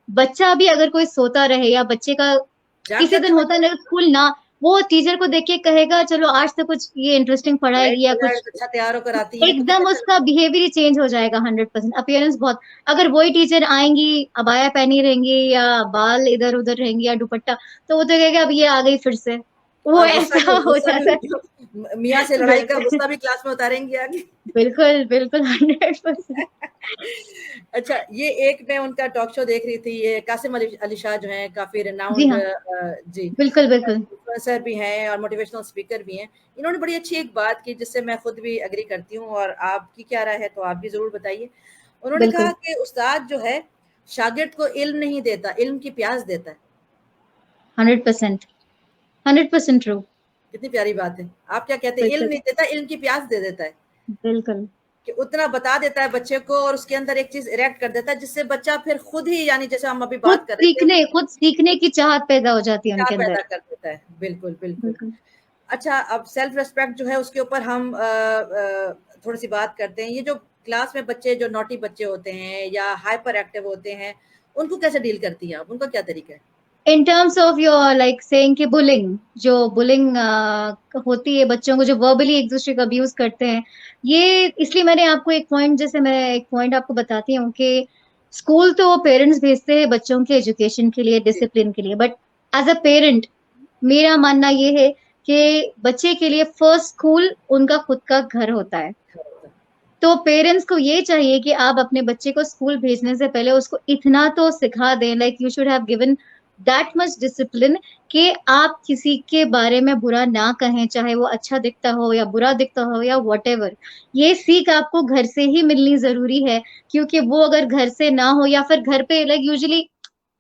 बच्चा भी अगर कोई सोता रहे, या बच्चे का जाग किसी जाते दिन होता बच्चे, है ना स्कूल ना, वो टीचर को देख के कहेगा चलो आज तो कुछ ये इंटरेस्टिंग ब्राइट पढ़ाएगी या कुछ, कलर्स अच्छा तैयार होकर आती हैं तो एकदम पता उसका चलता है। बिहेवियर ही चेंज हो जाएगा। 100% अपीयरेंस बहुत, अगर वही टीचर आएंगी अबाया पहनी रहेंगी या बाल इधर उधर रहेंगी या दुपट्टा, तो वो तो कहेगा अब ये आ गई फिर से, वो और ऐसा हो गुस्सा जाता है। भी मियाँ से लड़ाई का बिल्कुल गुस्सा भी क्लास में उतारेंगी आगे। बिल्कुल बिल्कुल 100%। अच्छा, ये एक मैं उनका टॉक शो देख रही थी, ये कासिम अली अली शाह जो हैं, काफ़ी जी रिनाउंड हाँ। जी, बिल्कुल बिल्कुल। इन्फ्लुएंसर भी हैं और मोटिवेशनल स्पीकर भी हैं। इन्होंने बड़ी अच्छी एक बात की जिससे मैं खुद भी एग्री करती हूँ, और आपकी क्या राय है तो आप भी ज़रूर बताइए। उन्होंने कहा बिल्कुल। कि उस्ताद जो है, शागिर्द को इल्म नहीं देता, इल्म की प्यास देता है। 100%, 100% ट्रू। कितनी प्यारी बात है। आप क्या कहते हैं? इल्म बिल्कुल, नहीं देता, इल्म की प्यास दे देता है बिल्कुल। कि उतना बता देता है बच्चे को और उसके अंदर एक चीज इरेक्ट कर देता है जिससे बच्चा फिर खुद ही, यानी जैसे हम अभी बात कर रहे थे, खुद सीखने की चाहत पैदा हो जाती है क्या उनके पैदा अंदर। कर देता है। बिल्कुल, बिल्कुल। बिल्कुल। अच्छा, अब सेल्फ रिस्पेक्ट जो है उसके ऊपर हम थोड़ी सी बात करते हैं। ये जो क्लास में बच्चे, जो नॉटी बच्चे होते हैं या हाइपर एक्टिव होते हैं, उनको कैसे डील करती हैं आप? उनका क्या तरीका है? इन terms of your like saying कि बुलिंग, जो बुलिंग होती है बच्चों को, जो वर्बली एक दूसरे का अब्यूज करते हैं, ये इसलिए मैंने आपको एक पॉइंट, जैसे मैं एक पॉइंट आपको बताती हूँ कि स्कूल तो पेरेंट्स भेजते हैं बच्चों के एजुकेशन के लिए, जी, डिसिप्लिन के लिए, बट एज अ पेरेंट मेरा मानना ये है कि बच्चे के लिए फर्स्ट स्कूल उनका खुद का घर होता है। तो पेरेंट्स को ये चाहिए कि आप अपने बच्चे को स्कूल भेजने से पहले उसको इतना तो सिखा दें, like you should have given that much discipline कि आप किसी के बारे में बुरा ना कहें, चाहे वो अच्छा दिखता हो या बुरा दिखता हो या व्हाटएवर। ये सीख आपको घर से ही मिलनी जरूरी है, क्योंकि वो अगर घर से ना हो या फिर घर पे, लाइक यूजुअली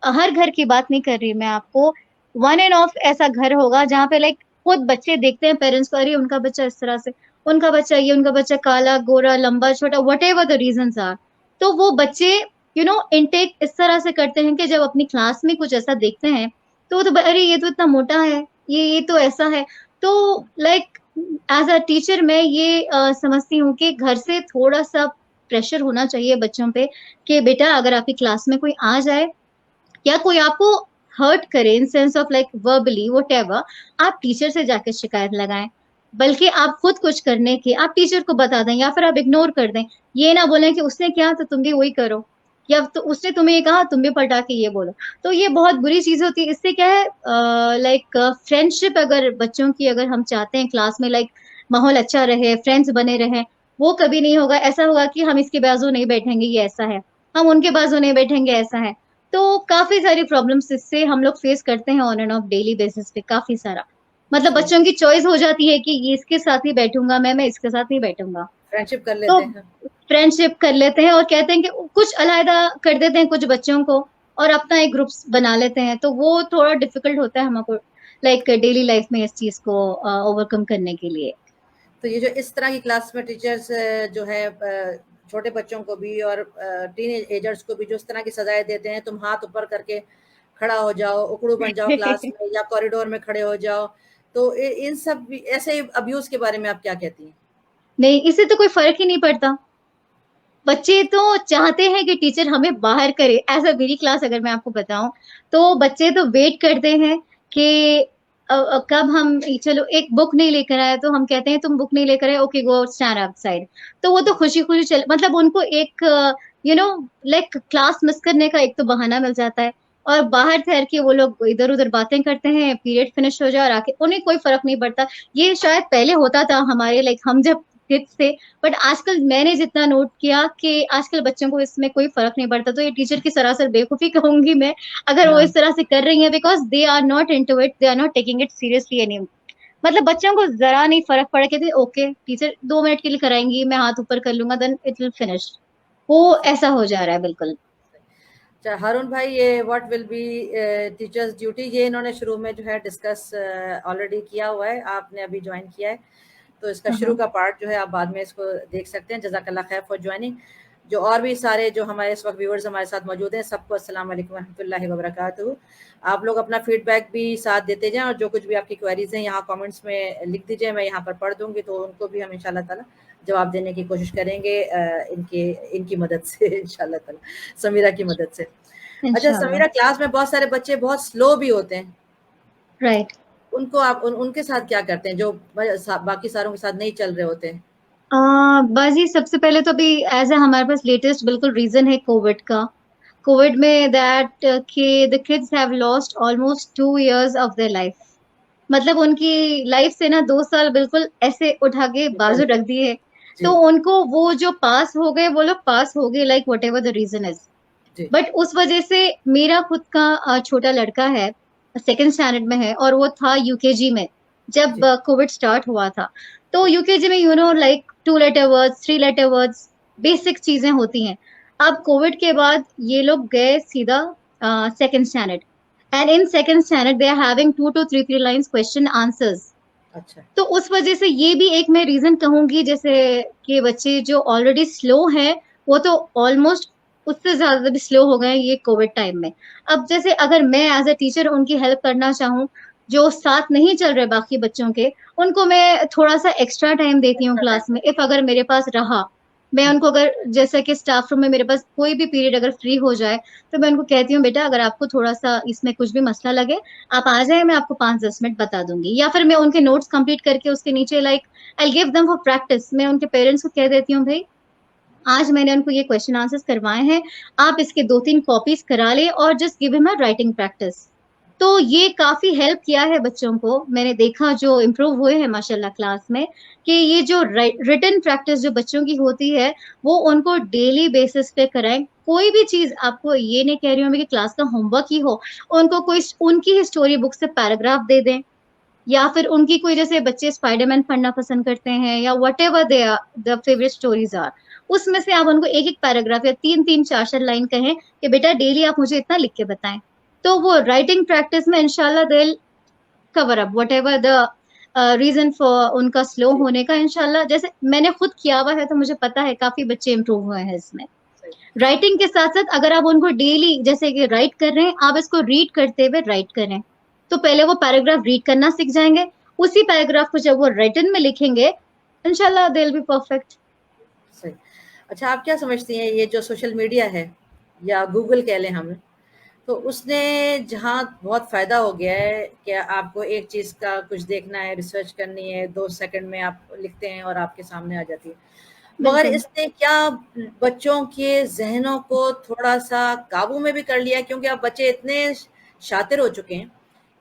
हर घर की बात नहीं कर रही मैं आपको, वन एंड ऑफ ऐसा घर होगा जहाँ पे लाइक खुद बच्चे देखते हैं पेरेंट्स को, अरे उनका बच्चा इस तरह से, उनका बच्चा ये, उनका बच्चा काला गोरा लंबा छोटा, whatever the reasons are. तो वो बच्चे इनटेक इस तरह से करते हैं कि जब अपनी क्लास में कुछ ऐसा देखते हैं तो वो तो अरे ये तो इतना मोटा है, ये तो ऐसा है। तो लाइक एज अ टीचर मैं ये समझती हूँ कि घर से थोड़ा सा प्रेशर होना चाहिए बच्चों पे कि बेटा अगर आपकी क्लास में कोई आ जाए या कोई आपको हर्ट करे in sense of like verbally what ever, आप टीचर से जाकर शिकायत लगाएं। बल्कि आप खुद कुछ करने की आप टीचर को बता दें या फिर आप इग्नोर कर दें। ये ना बोलें कि उसने क्या तो तुम भी वही करो, या तो उसने तुम्हें ये कहा तुम भी पलटा के ये बोलो। तो ये बहुत बुरी चीज होती है। इससे क्या है, लाइक फ्रेंडशिप अगर बच्चों की, अगर हम चाहते हैं क्लास में लाइक माहौल अच्छा रहे, फ्रेंड्स बने रहे, वो कभी नहीं होगा। ऐसा होगा कि हम इसके बाजू नहीं बैठेंगे, ये ऐसा है, हम उनके बाजू नहीं बैठेंगे, ऐसा है। तो काफी सारी प्रॉब्लम्स इससे हम लोग फेस करते हैं on end of daily basis पे, काफी सारा। मतलब जी। बच्चों की चॉइस हो जाती है कि ये इसके साथ ही बैठूंगा, मैं इसके साथ नहीं बैठूंगा। फ्रेंडशिप कर तो लेते हैं। फ्रेंडशिप कर लेते हैं और कहते हैं कि कुछ अलहदा कर देते हैं कुछ बच्चों को और अपना एक ग्रुप बना लेते हैं। तो वो थोड़ा डिफिकल्ट होता है हमको लाइक डेली लाइफ में इस चीज को ओवरकम करने के लिए। तो ये जो इस तरह की क्लास में टीचर्स जो है छोटे बच्चों को भी और टीन एजर्स को भी जो इस तरह की सजाएं देते हैं, तुम हाथ ऊपर करके खड़ा हो जाओ, उकड़ू बन जाओ क्लास में या कॉरिडोर में खड़े हो जाओ, तो इन सब ऐसे अब्यूज के बारे में आप क्या कहती हैं? नहीं, इससे तो कोई फर्क ही नहीं पड़ता। बच्चे तो चाहते हैं कि टीचर हमें बाहर करे। एज अ मेरी क्लास अगर मैं आपको बताऊं तो बच्चे तो वेट करते हैं कि कब हम, चलो एक बुक नहीं लेकर आए तो हम कहते हैं तुम बुक नहीं लेकर आए, ओके गो स्टैंड आउटसाइड। तो वो तो खुशी खुशी चल, मतलब उनको एक you know like class miss करने का एक तो बहाना मिल जाता है। और बाहर ठहर के वो लोग इधर उधर बातें करते हैं, पीरियड फिनिश हो जाए और आके उन्हें कोई फर्क नहीं पड़ता। ये शायद पहले होता था हमारे लाइक हम जब किड्स थे, बट आजकल मैंने जितना नोट किया कि आजकल बच्चों को इसमें कोई फर्क नहीं पड़ता। तो ये टीचर की सरासर बेवकूफी कहूंगी मैं, अगर वो हाँ। इस तरह से कर रही है, because they are not into it, they are not taking it seriously any. मतलब बच्चों को जरा नहीं फर्क पड़ा, कहते ओके टीचर 2 मिनट के लिए कराएंगी, मैं हाथ ऊपर कर लूंगा, देन इट विल फिनिश। वो ऐसा हो जा रहा है बिल्कुल। अच्छा हारून भाई, ये what will be teachers duty, ये इन्होंने शुरू में जो है डिस्कस ऑलरेडी किया हुआ है, आपने अभी ज्वाइन किया है, तो इसका शुरू हाँ, का पार्ट जो है आप बाद में इसको देख सकते हैं। जज़ाकल्लाह खैर फॉर ज्वाइनिंग। जो और भी सारे जो हमारे इस वक्त व्यूअर्स हमारे साथ मौजूद हैं, सबको अस्सलाम वालेकुम रहमतुल्लाहि व बरकातहू। आप लोग अपना फीडबैक भी साथ देते जाएं और जो कुछ भी आपकी क्वेरीज हैं यहाँ कमेंट्स में लिख दीजिए, मैं यहाँ पर पढ़ दूंगी, तो उनको भी हम इंशाल्लाह ताला जवाब देने की कोशिश करेंगे इनके इनकी मदद से इंशाल्लाह ताला, समीरा की मदद से। अच्छा इंशाल्लाह। समीरा, क्लास में बहुत सारे बच्चे बहुत स्लो भी होते हैं, राइट। उनको आप उनके साथ क्या करते हैं जो बाकी सारों के साथ नहीं चल रहे होते हैं? बाजी सबसे पहले तो अभी एज ए हमारे पास लेटेस्ट बिल्कुल रीजन है कोविड का। कोविड में दैट कि the kids have lost almost 2 years of their life. मतलब उनकी लाइफ से ना 2 साल बिल्कुल ऐसे उठा के निकल बाजू गए। रख दिए। तो जी। उनको वो जो पास हो गए वो लोग पास हो गए, like whatever the reason is. जी। बट उस वजह से मेरा खुद का छोटा लड़का है, सेकेंड स्टैंडर्ड में है, और वो था यूकेजी में जब जी। कोविड स्टार्ट हुआ था। तो जी। यूकेजी में like 2 letter words, 3 letter words, basic चीजें होती हैं। अब कोविड के बाद ये लोग गए सीधा second standard. And in second standard they are having 2 to 3 lines question answers. अच्छा। तो उस वजह से ये भी एक मैं रीजन कहूंगी, जैसे कि बच्चे जो ऑलरेडी स्लो है वो तो ऑलमोस्ट उससे ज्यादा भी स्लो हो गए ये कोविड टाइम में। अब जैसे अगर मैं एज अ टीचर उनकी हेल्प करना चाहूँ, जो साथ नहीं चल रहे बाकी बच्चों के, उनको मैं थोड़ा सा एक्स्ट्रा टाइम देती हूँ एक्स्ट्रा क्लास टाइम में, देते इफ अगर मेरे पास रहा। मैं हैं। उनको अगर जैसे कि स्टाफ रूम में मेरे पास कोई भी पीरियड अगर फ्री हो जाए, तो मैं उनको कहती हूँ बेटा अगर आपको थोड़ा सा इसमें कुछ भी मसला लगे आप आ जाए, मैं आपको 5-10 मिनट बता दूंगी। या फिर मैं उनके नोट्स कंप्लीट करके उसके नीचे like I give them for practice, मैं उनके पेरेंट्स को कह देती हूँ भाई आज मैंने उनको ये क्वेश्चन आंसर्स करवाए हैं, आप इसके 2-3 कॉपीज करा ले और just give him a writing practice. तो ये काफी हेल्प किया है बच्चों को, मैंने देखा जो इम्प्रूव हुए हैं माशाल्लाह क्लास में, कि ये जो रिटन प्रैक्टिस जो बच्चों की होती है वो उनको डेली बेसिस पे कराएं। कोई भी चीज, आपको ये नहीं कह रही हूँ मैं कि क्लास का होमवर्क ही हो, उनको कोई उनकी ही स्टोरी बुक से पैराग्राफ दे दें, या फिर उनकी कोई, जैसे बच्चे स्पाइडरमैन पढ़ना पसंद करते हैं या whatever they are the favourite stories are, उसमें से आप उनको एक एक पैराग्राफ या 3-3 4-4 लाइन कहें कि बेटा डेली आप मुझे इतना लिख के बताएं। तो वो राइटिंग प्रैक्टिस में इंशाल्लाह they cover up whatever the reason for उनका स्लो जी। होने का। इंशाल्लाह जैसे मैंने खुद किया हुआ है तो मुझे पता है काफी बच्चे इंप्रूव हुए हैं इसमें। सही। राइटिंग के साथ साथ अगर आप उनको डेली जैसे कि राइट कर रहे हैं, आप इसको रीड करते हुए राइट करें, तो पहले वो पैराग्राफ रीड करना सीख जाएंगे, उसी पैराग्राफ को जब वो रिटन में लिखेंगे इंशाल्लाह दे विल बी परफेक्ट। सही। अच्छा, आप क्या समझती हैं ये जो सोशल मीडिया है या गूगल कह लें हम, तो उसने जहाँ बहुत फ़ायदा हो गया है कि आपको एक चीज़ का कुछ देखना है, रिसर्च करनी है, 2 सेकंड में आप लिखते हैं और आपके सामने आ जाती है। मगर बिल्कुल। इसने क्या बच्चों के ज़हनों को थोड़ा-सा काबू में भी कर लिया है, क्योंकि अब बच्चे इतने शातिर हो चुके हैं,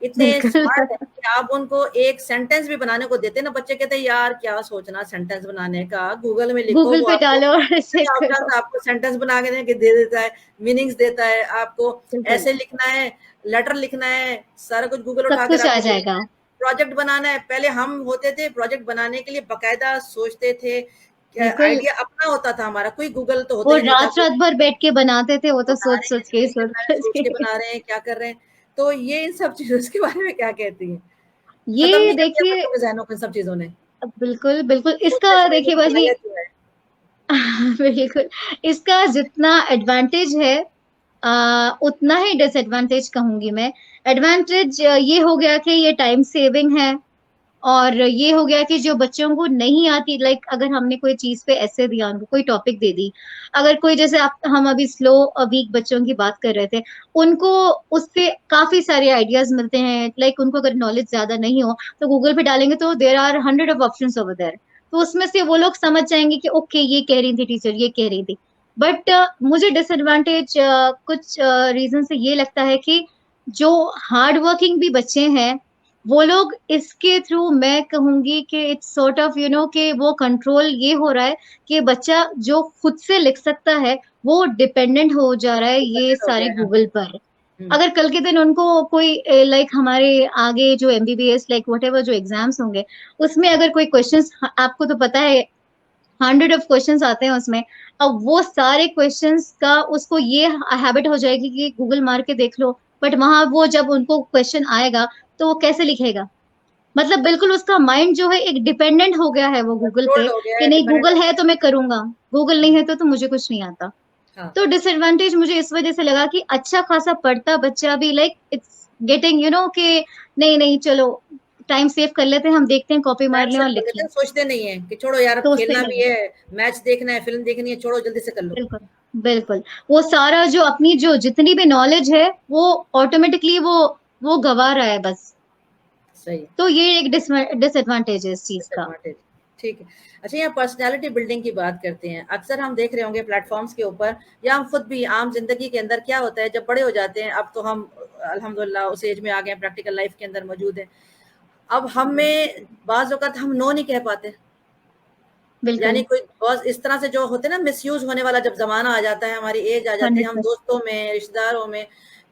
इतने बिल्कुल। स्मार्ट हैं कि आप उनको एक सेंटेंस भी बनाने को देते हैं ना, बच्चे कहते हैं यार क्या सोचना सेंटेंस बनाने का, गूगल में लिखो गूगल वो पे आपको डालो और ऐसे करो। आपको सेंटेंस बना के दे देता है, मीनिंग्स देता है, आपको बिल्कुल। ऐसे लिखना है, लेटर लिखना है, सारा कुछ गूगल सब उठा के कुछ रख आ दिया जाएगा। है। प्रोजेक्ट बनाना है, पहले हम होते थे प्रोजेक्ट बनाने के लिए बाकायदा सोचते थे, बिल्कुल। आइडिया अपना होता था हमारा, कोई गूगल तो होता वो ही नहीं था, रात रात भर बैठ के बनाते थे, वो तो बना सोच रहे हैं, सोच के नहीं सोच करना है, सोच सोच के के। बना रहे हैं, क्या कर रहे हैं। तो ये इन सब चीज़ों के बारे में क्या कहती हैं? खत्म ये नहीं कर दिया देखिए, बच्चों के ज़हनों को इन सब चीज़ों ने, बिल्कुल बिल्कुल इसका सोचने समझने देखिए की बस ये सलाहियत जो है। बिल्कुल इसका जितना एडवांटेज है उतना ही डिसएडवांटेज कहूंगी मैं। एडवांटेज ये हो गया कि ये टाइम सेविंग है, और ये हो गया कि जो बच्चों को नहीं आती, लाइक अगर हमने कोई चीज पे ऐसे दिया, उनको कोई टॉपिक दे दी, अगर कोई जैसे आप हम अभी स्लो वीक बच्चों की बात कर रहे थे, उनको उससे काफी सारे आइडियाज मिलते हैं, लाइक उनको अगर नॉलेज ज्यादा नहीं हो तो गूगल पे डालेंगे तो there are hundred of options over there, तो उसमें से वो लोग समझ जाएंगे कि ओके ये कह रही थी टीचर, ये कह रही थी। बट मुझे डिसएडवांटेज कुछ रीजन से ये लगता है कि जो हार्ड वर्किंग भी बच्चे हैं वो लोग इसके थ्रू, मैं कहूंगी कि इट्स सॉर्ट ऑफ कि वो कंट्रोल ये हो रहा है कि बच्चा जो खुद से लिख सकता है वो डिपेंडेंट हो जा रहा है ये डिपेंडेंट हो सारे गए हैं। गूगल पर। हुँ, अगर कल के दिन उनको कोई लाइक हमारे आगे जो एमबीबीएस लाइक वट एवर जो एग्जाम्स होंगे, उसमें अगर कोई क्वेश्चंस, आपको तो पता है हंड्रेड ऑफ क्वेश्चंस आते हैं उसमें, अब वो सारे क्वेश्चंस का उसको ये हैबिट हो जाएगी कि गूगल मार के देख लो, बट वहां वो जब उनको क्वेश्चन आएगा तो वो कैसे लिखेगा? मतलब बिल्कुल उसका माइंड जो है एक डिपेंडेंट हो गया है वो गूगल पे, कंट्रोल्ड हो गया कि है, नहीं डिपेंडेंट हो गूगल है गया तो मैं करूंगा, गूगल नहीं है तो मुझे कुछ नहीं आता। है। हाँ, तो डिसएडवांटेज मुझे इस वजह से लगा कि अच्छा खासा पढ़ता बच्चा भी लाइक इट्स गेटिंग कि नहीं नहीं चलो टाइम सेव कर लेते हैं, हम देखते हैं कॉपी मार टाइम लें सेव और कर लिख लेते लें। हैं, सोचते नहीं है कि छोड़ो यार अब सोचते खेलना नहीं भी है। है, मैच देखना है, फ़िल्म देखनी है, छोड़ो जल्दी से कर लो। बिल्कुल। बिल्कुल। वो सारा जो अपनी जो जितनी भी नॉलेज है वो ऑटोमेटिकली वो गवा रहा है बस। सही। तो ये एक डिसएडवांटेज है इस चीज का। डिसएडवांटेज, ठीक है। अच्छा, यहाँ पर्सनैलिटी बिल्डिंग की बात करते हैं। अक्सर हम देख रहे होंगे प्लेटफ़ॉर्म्स के ऊपर या हम खुद भी आम ज़िंदगी के अंदर क्या होता है जब बड़े हो जाते हैं, अब तो हम अल्हम्दुलिल्लाह उस एज में आ गए हैं, प्रैक्टिकल लाइफ़ के अंदर मौजूद हैं। अब हमें बाज़ औक़ात हम नो नहीं कह पाते। यानी बिल्कुल। कोई बहुत इस तरह से जो होते हैं ना मिसयूज़ होने वाला जब ज़माना आ जाता है, हमारी एज आ जाती है, हम 100%। दोस्तों में, रिश्तेदारों में,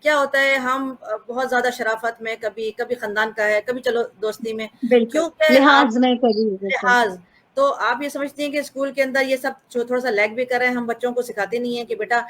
क्या होता है हम बहुत ज़्यादा शराफ़त में कभी कभी ख़ानदान का है, कभी चलो दोस्ती में, बिल्कुल क्योंकि आप लिहाज में करी बिल्कुल। लिहाज़, तो आप ये समझती हैं कि स्कूल के अंदर ये सब जो थोड़ा-सा लैग भी कर रहे हैं, हम बच्चों को सिखाते नहीं हैं कि बेटा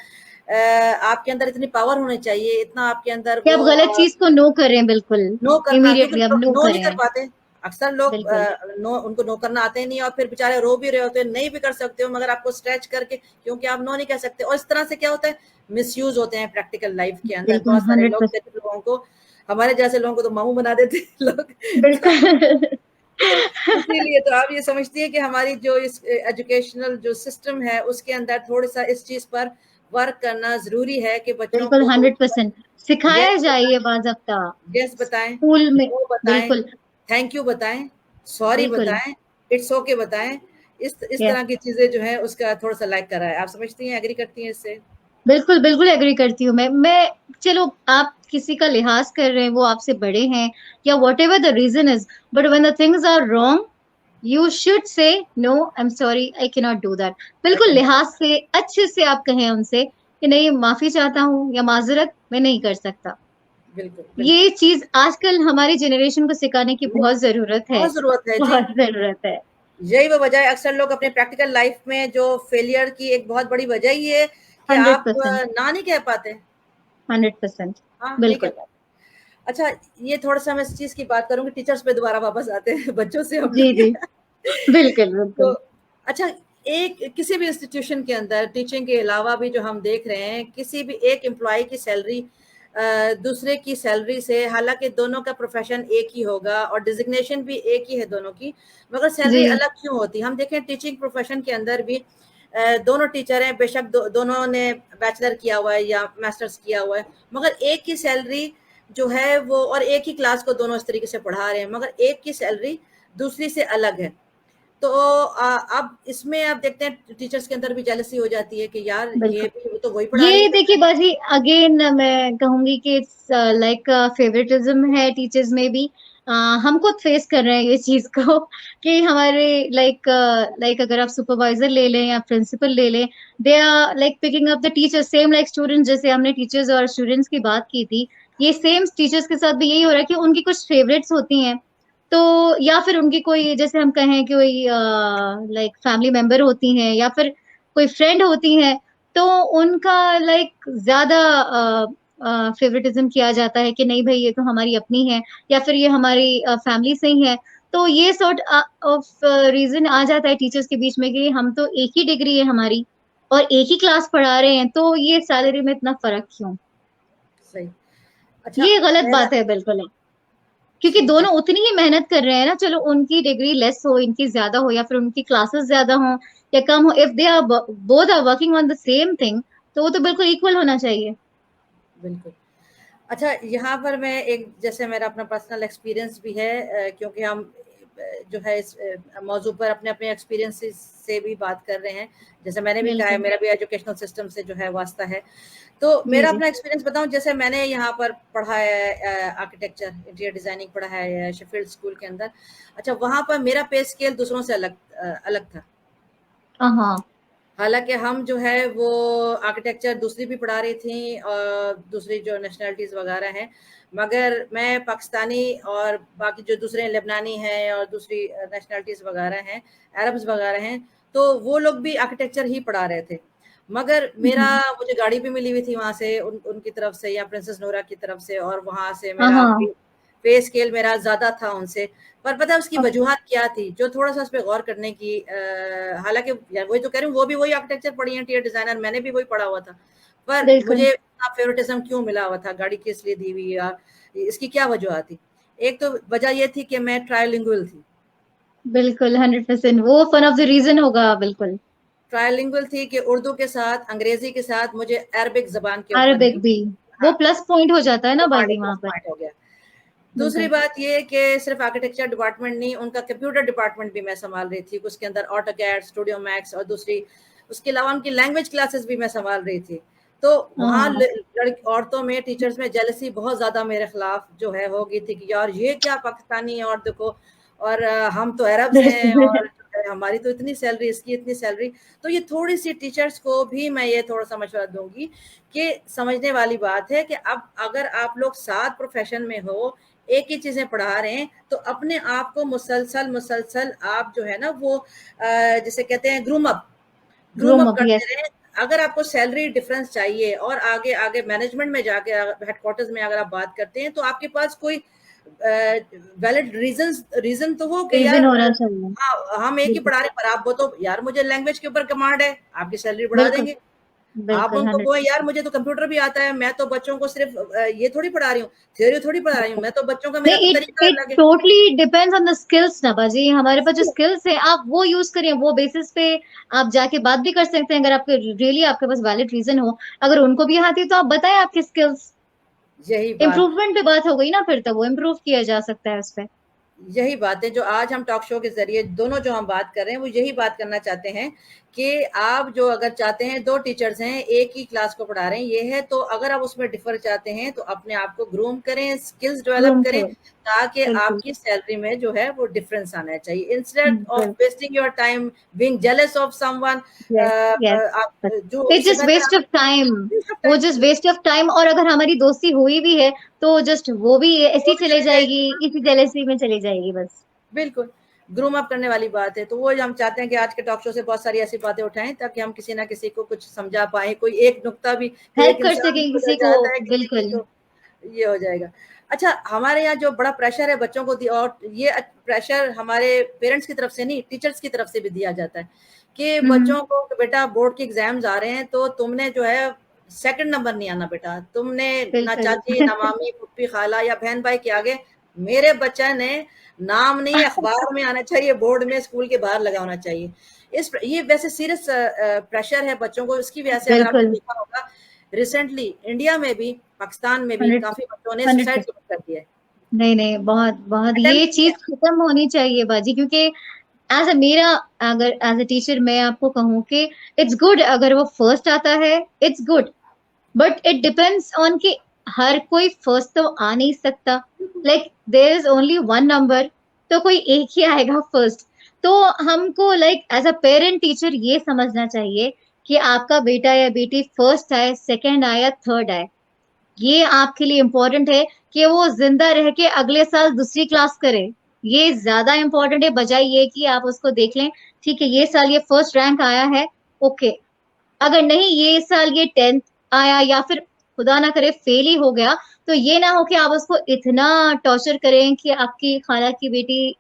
आपके अंदर इतनी पावर होनी चाहिए, इतना आपके अंदर कि आप वो गलत चीज को नो करें, बिल्कुल नो करना, क्योंकि इमीडिएटली अब नो नो नहीं कर करें। पाते। अक्सर लोग बिल्कुल नो, उनको नो करना आते ही नहीं, और फिर बेचारे रो भी रहे होते हैं, नहीं भी कर सकते हो, मगर आपको स्ट्रेच करके, क्योंकि आप नो नहीं कह सकते। और इस तरह से क्या होता है, मिसयूज होते हैं प्रैक्टिकल लाइफ के अंदर। बिल्कुल बहुत सारे लोग 100%। गरीब लोगों को, हमारे जैसे लोगों को तो मामू बना देते हैं लोग। तो, बिल्कुल तो इसीलिए तो आप ये समझती है कि हमारी जो इस एजुकेशनल जो सिस्टम है उसके अंदर थोड़ा सा इस चीज पर वर्क करना जरूरी है कि बच्चों बिल्कुल को 100% सिखाया यस जाए ये बताएं, बाज़ाब्ता यस बताएं, स्कूल में। नो बताएं, बिल्कुल थैंक यू बताएं, सॉरी बिल्कुल। बताएं, इट्स ओके बताएं। इस यस तरह की चीजें जो है उसका थोड़ा सा लाइक करा है। आप समझती हैं, एग्री करती हैं इससे? बिल्कुल बिल्कुल एग्री करती हूँ मैं। चलो आप किसी का लिहाज कर रहे हैं, वो आपसे बड़े हैं या whatever the reason is, but when the things are wrong you should say no, I am sorry, I can not do that. I बिल्कुल कैन, लिहाज से अच्छे से आप कहें उनसे कि नहीं, माफी चाहता हूँ या माजरत, मैं नहीं कर सकता। बिल्कुल बिल्कुल। ये चीज आजकल हमारी जनरेशन को सिखाने की नहीं, बहुत जरूरत है। बहुत जरूरत है जी। बहुत जरूरत है। यही वो वजह है, अक्सर लोग अपने प्रैक्टिकल लाइफ में जो फेलियर की एक बहुत बड़ी वजह ये है कि हंड्रेड आप परसेंट ना नहीं कह पाते। 100%। हाँ, नहीं कह बिल्कुल। पाते। अच्छा, ये थोड़ा-सा मैं इस चीज़ की बात करूँगी, टीचर्स पे दोबारा वापस आते हैं, बच्चों से हम जी लोग जी। बिल्कुल तो बिल्कुल। अच्छा, एक किसी भी इंस्टीट्यूशन के अंदर टीचिंग के अलावा भी जो हम देख रहे हैं, किसी भी एक एम्प्लॉयी की सैलरी दूसरे की सैलरी से, हालाँकि दोनों का प्रोफ़ेशन एक ही होगा और डेज़िग्नेशन भी एक ही है दोनों की, मगर सैलरी जी अलग क्यों होती है? हम देखें टीचिंग प्रोफ़ेशन के अंदर भी दोनों टीचर हैं, बेशक दोनों ने बैचलर किया हुआ है या मास्टर्स किया हुआ है, मगर एक की सैलरी जो है वो, और एक ही क्लास को दोनों इस तरीके से पढ़ा रहे हैं, मगर एक की सैलरी दूसरी से अलग है। तो अब इसमें आप देखते हैं टीचर्स के अंदर भी जेलसी हो जाती है कि यार ये बिल्कुल। भी, वो तो वही पढ़ा रही ये है। देखिए बाजी, अगेन मैं कहूंगी कि इट्स लाइक फेवरेटिज्म है टीचर्स में भी। हम खुद फेस कर रहे हैं ये चीज को कि हमारे लाइक अगर आप सुपरवाइजर ले लें या प्रिंसिपल ले लें, they are like picking up the teachers same like students. जैसे हमने टीचर्स और स्टूडेंट्स की बात की थी, ये सेम टीचर्स के साथ भी यही हो रहा है कि उनकी कुछ फेवरेट्स होती हैं, तो या फिर उनकी कोई, जैसे हम कहें कि कोई लाइक फैमिली मेंबर होती हैं या फिर कोई फ्रेंड होती हैं, तो उनका लाइक ज्यादा फेवरेटिज्म किया जाता है कि नहीं भाई ये तो हमारी अपनी है, या फिर ये हमारी फैमिली से ही है। तो ये सॉर्ट ऑफ रीजन आ जाता है टीचर्स के बीच में कि हम तो एक ही डिग्री है हमारी और एक ही क्लास पढ़ा रहे हैं, तो ये सैलरी में इतना फर्क क्यों? सही। अच्छा, ये गलत मेरा बात है बिल्कुल। क्योंकि सही दोनों बात। उतनी ही मेहनत कर रहे हैं ना, चलो उनकी डिग्री लेस हो, इनकी ज्यादा हो, या फिर उनकी क्लासेस ज्यादा हो या कम हो, if they are both are working on the same thing, तो वो तो बिल्कुल इक्वल होना चाहिए। बिल्कुल। अच्छा, यहाँ पर मैं एक, जैसे मेरा अपना पर्सनल एक्सपीरियंस भी है, क्योंकि हम जो है इस मौजू पर अपने अपने एक्सपीरियंसेस से भी बात कर रहे हैं। जैसे मैंने भी कहा है, बिल्कुल। मेरा भी एजुकेशनल सिस्टम से जो है वास्ता है। तो जी मेरा जी। अपना एक्सपीरियंस बताऊं, जैसे मैंने यहाँ पर पढ़ा है आर्किटेक्चर, इंटीरियर डिजाइनिंग पढ़ा है शेफील्ड स्कूल के अंदर। अच्छा, वहाँ पर मेरा पे स्केल दूसरों से अलग था। हाँ। हालांकि हम जो है वो आर्किटेक्चर दूसरी भी पढ़ा रही थी और दूसरी जो नेशनलिटीज़ वगैरह हैं, मगर मैं पाकिस्तानी और बाकी जो दूसरे लेबनानी हैं और दूसरी नेशनलिटीज़ वगैरह हैं, अरब्स वगैरह हैं, तो वो लोग भी आर्किटेक्चर ही पढ़ा रहे थे। मगर मेरा, हम्म। मुझे गाड़ी भी मिली हुई थी वहाँ से, उनकी तरफ से या प्रिंसेस नोरा की तरफ से, और वहाँ से हाँ मेरा हाँ। पे स्केल मेरा ज़्यादा था उनसे। पर पता है उसकी ओके। वजूहत क्या थी, जो थोड़ा-सा उस पे गौर करने की, हालाँकि यार वही तो कह रही हूँ, वो भी वही आर्किटेक्चर पढ़ी है, इंटीरियर डिज़ाइनर, मैंने भी वही पढ़ा हुआ था। पर बिल्कुल मुझे इतना फेवरेटिज़्म क्यों मिला हुआ था, गाड़ी किस लिए दी हुई, या इसकी क्या वजूहत थी? एक तो वजह ये थी कि मैं ट्राइलिंगुअल थी। बिल्कुल 100% वो वन ऑफ द रीजन होगा बिल्कुल। ट्राइलिंगुअल थी कि उर्दू के साथ, अंग्रेज़ी के साथ मुझे अरबिक ज़बान के ऊपर भी, अरबिक भी वो हाँ, प्लस पॉइंट हो जाता है ना हमारे बाजी प्लस वहां पर। पॉइंट हो गया। दूसरी बिल्कुल। बात ये कि सिर्फ आर्किटेक्चर डिपार्टमेंट नहीं, उनका कंप्यूटर डिपार्टमेंट भी मैं संभाल रही थी, उसके अंदर ऑटोकैड, स्टूडियो मैक्स, और दूसरी उसके अलावा उनकी लैंग्वेज क्लासेस भी मैं संभाल रही थी। तो वहाँ हाँ। लड़की औरतों में, टीचर्स में जेलसी बहुत ज्यादा मेरे खिलाफ जो है हो गई थी कि यार ये क्या पाकिस्तानी है, और देखो, और हम तो अरब्स हैं, और जो है हमारी तो इतनी सैलरी, इसकी इतनी सैलरी। तो ये थोड़ी सी टीचर्स को भी मैं ये थोड़ा सा मशवरा दूंगी कि समझने वाली बात है कि अब अगर आप लोग साथ प्रोफेशन में हो, एक ही चीजें पढ़ा रहे हैं, तो अपने आप को मुसलसल मुसलसल आप जो है ना वो जिसे कहते हैं ग्रूम अप ग्रोम अप, करते यस। रहें। अगर आपको सैलरी डिफरेंस चाहिए और आगे आगे मैनेजमेंट में जाके हेडक्वार्टर्स में अगर आप बात करते हैं, तो आपके पास कोई वैलिड रीजन तो हो कि रीजन यार होना चाहिए। हाँ हम एक ही बिल्कुल, पढ़ा रहे, पर आप वो तो यार मुझे लैंग्वेज के ऊपर कमांड है, आपकी सैलरी बढ़ा बिल्कुल, देंगे। आप बिल्कुल, उनको बोले 100%। यार मुझे तो कंप्यूटर भी आता है, मैं तो बच्चों को सिर्फ ये थोड़ी पढ़ा रही हूँ, थ्योरी थोड़ी पढ़ा रही हूँ, मैं तो बच्चों का, मेरा तो नहीं, इट तरीका इट अलग है। Totally depends on the skills ना बाजी। हमारे पास जो स्किल्स है आप वो यूज करें, वो बेसिस पे आप जाके बात भी कर सकते हैं, अगर आपके रियली आपके पास वैलिड रीजन हो। अगर उनको भी आती है तो आप बताएं आपकी स्किल्स। यही बात इम्प्रूवमेंट पे बात हो गई ना, फिर तो वो इम्प्रूव किया जा सकता है उस पे। यही बात है जो आज हम टॉक शो के जरिए दोनों जो हम बात कर रहे हैं, वो यही बात करना चाहते हैं कि आप जो अगर चाहते हैं, दो टीचर्स हैं एक ही क्लास को पढ़ा रहे हैं, ये है, तो अगर आप उसमें डिफर चाहते हैं तो अपने आप को ग्रूम करें, स्किल्स डेवलप रूम करें, पे। ताकि बिल्कुल, आपकी सैलरी में जो है वो डिफरेंस आना चाहिए, इंस्टेड ऑफ बिल्कुल। Wasting your time being jealous of someone. Yes, yes. आप जो इट्स इससे जस्ट बेहतर वेस्ट आप ऑफ टाइम। वो time just waste of time, और अगर हमारी दोस्ती हुई भी है तो जस्ट वो भी वो ऐसी भी चले चली जाएगी, जाएगी। इसी जेलेसी में चली जाएगी बस। बिल्कुल, ग्रूम अप करने वाली बात है। तो वो हम चाहते हैं कि आज के टॉक शो से बहुत सारी ऐसी बातें उठाएँ, ताकि हम किसी न किसी को कुछ समझा पाएँ, कोई एक नुक्ता भी कि हेल्प एक कर इंसान सके सुधर किसी को। जाता है किसी की, बिल्कुल। तो ये हो जाएगा। अच्छा, हमारे यहाँ जो बड़ा प्रेशर है बच्चों को और ये प्रेशर हमारे पेरेंट्स की तरफ से नहीं, टीचर्स की तरफ से भी दिया जाता है कि हम्म। बच्चों को बेटा बोर्ड के एग्ज़ाम्स आ रहे हैं, तो तुमने जो है सेकंड नंबर नहीं आना बेटा। तुमने ना बिल्कुल। चाची, ना मामी, फूफी, खाला या बहन-भाई के आगे मेरे बच्चे ने नाम नहीं अखबार में आना चाहिए, बोर्ड में, स्कूल के बाहर लगा होना चाहिए। ये वैसे सीरियस प्रेशर है बच्चों को। इसकी वजह से अगर आपने बिल्कुल। देखा होगा, रिसेंटली इंडिया में भी, पाकिस्तान में भी 100, काफ़ी बच्चों ने सुसाइड 100%। कर दिया है। नहीं, नहीं, बहुत बहुत ये अटेम्प्ट किया चीज है। खत्म होनी चाहिए बाजी, क्योंकि एज अ मेरा, अगर एज अ टीचर मैं आपको कहूँ कि इट्स गुड अगर वो फर्स्ट आता है, it's good. But it depends on कि हर कोई फर्स्ट तो आ नहीं सकता। Like there is only one number, तो कोई एक ही आएगा फर्स्ट। तो हमको like as a parent teacher ये समझना चाहिए कि आपका बेटा या बेटी फर्स्ट आए, सेकंड आए या थर्ड आए, ये आपके लिए इम्पोर्टेंट है कि वो जिंदा रह के अगले साल दूसरी क्लास करे। ये ज्यादा इम्पोर्टेंट है, बजाय ये कि आप उसको देख लें, ठीक है ये साल ये फर्स्ट रैंक आया है, ओके। अगर नहीं ये साल ये 10th आया, या फिर खुदा ना करे फेल ही हो गया, तो ये ना हो कि आप उसको इतना टॉर्चर करें कि आपकी खाला की बेटी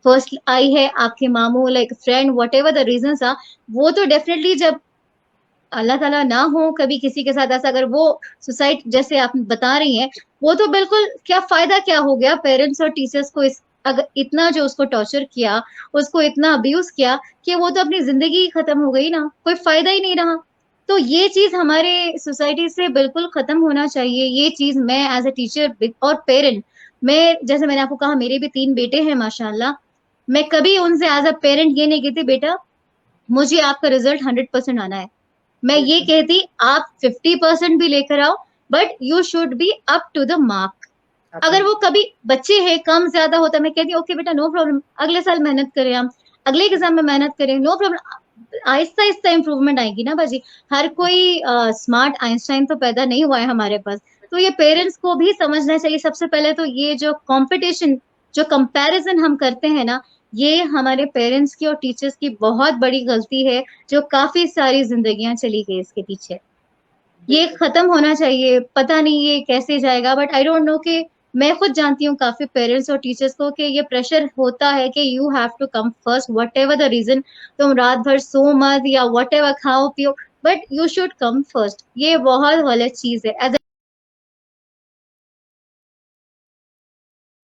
फर्स्ट आई है, आपके मामू like friend whatever the reason था, वो तो डेफिनेटली, जब अल्लाह ताला ना हो कभी किसी के साथ ऐसा, अगर वो सुसाइड जैसे आप बता रही हैं, वो तो बिल्कुल, क्या फायदा क्या हो गया पेरेंट्स और टीचर्स को इस, अगर इतना जो उसको टॉर्चर किया, उसको इतना अब्यूज किया, कि वो तो अपनी जिंदगी ही खत्म हो गई ना, कोई फायदा ही नहीं रहा। तो ये चीज हमारे सोसाइटी से बिल्कुल खत्म होना चाहिए। ये चीज मैं एज ए टीचर और पेरेंट, मैं जैसे मैंने आपको कहा मेरे भी 3 बेटे हैं माशाल्लाह, मैं कभी उनसे एज अ पेरेंट ये नहीं कहती बेटा मुझे आपका रिजल्ट 100% आना है। मैं ये बिल्कुल। कहती आप 50% भी लेकर आओ, but you should be up to the mark. आपने अगर वो कभी बच्चे हैं कम ज्यादा होता है, मैं कहती हूँ ओके बेटा नो प्रॉब्लम, अगले साल मेहनत करें हम, अगले एग्जाम में मेहनत करें, no problem. Aahista Aahista improvement आएगी ना बाजी। हर कोई स्मार्ट आइंस्टाइन तो पैदा नहीं हुआ है हमारे पास। तो ये पेरेंट्स को भी समझना चाहिए सबसे पहले तो, ये जो कंपटीशन, जो कंपैरिजन हम करते हैं ना, ये हमारे पेरेंट्स की और टीचर्स की बहुत बड़ी गलती है, जो काफी सारी जिंदगियां चली गई इसके पीछे। ये बिल्कुल। खत्म होना चाहिए। पता नहीं ये कैसे जाएगा, बट आई डोंट नो कि मैं खुद जानती हूँ काफी पेरेंट्स और टीचर्स को कि ये प्रेशर होता है कि you have to come first whatever the reason. तुम रात भर सो मत या वट एवर खाओ पियो, but you should come first. ये बहुत गलत चीज है। ऐसा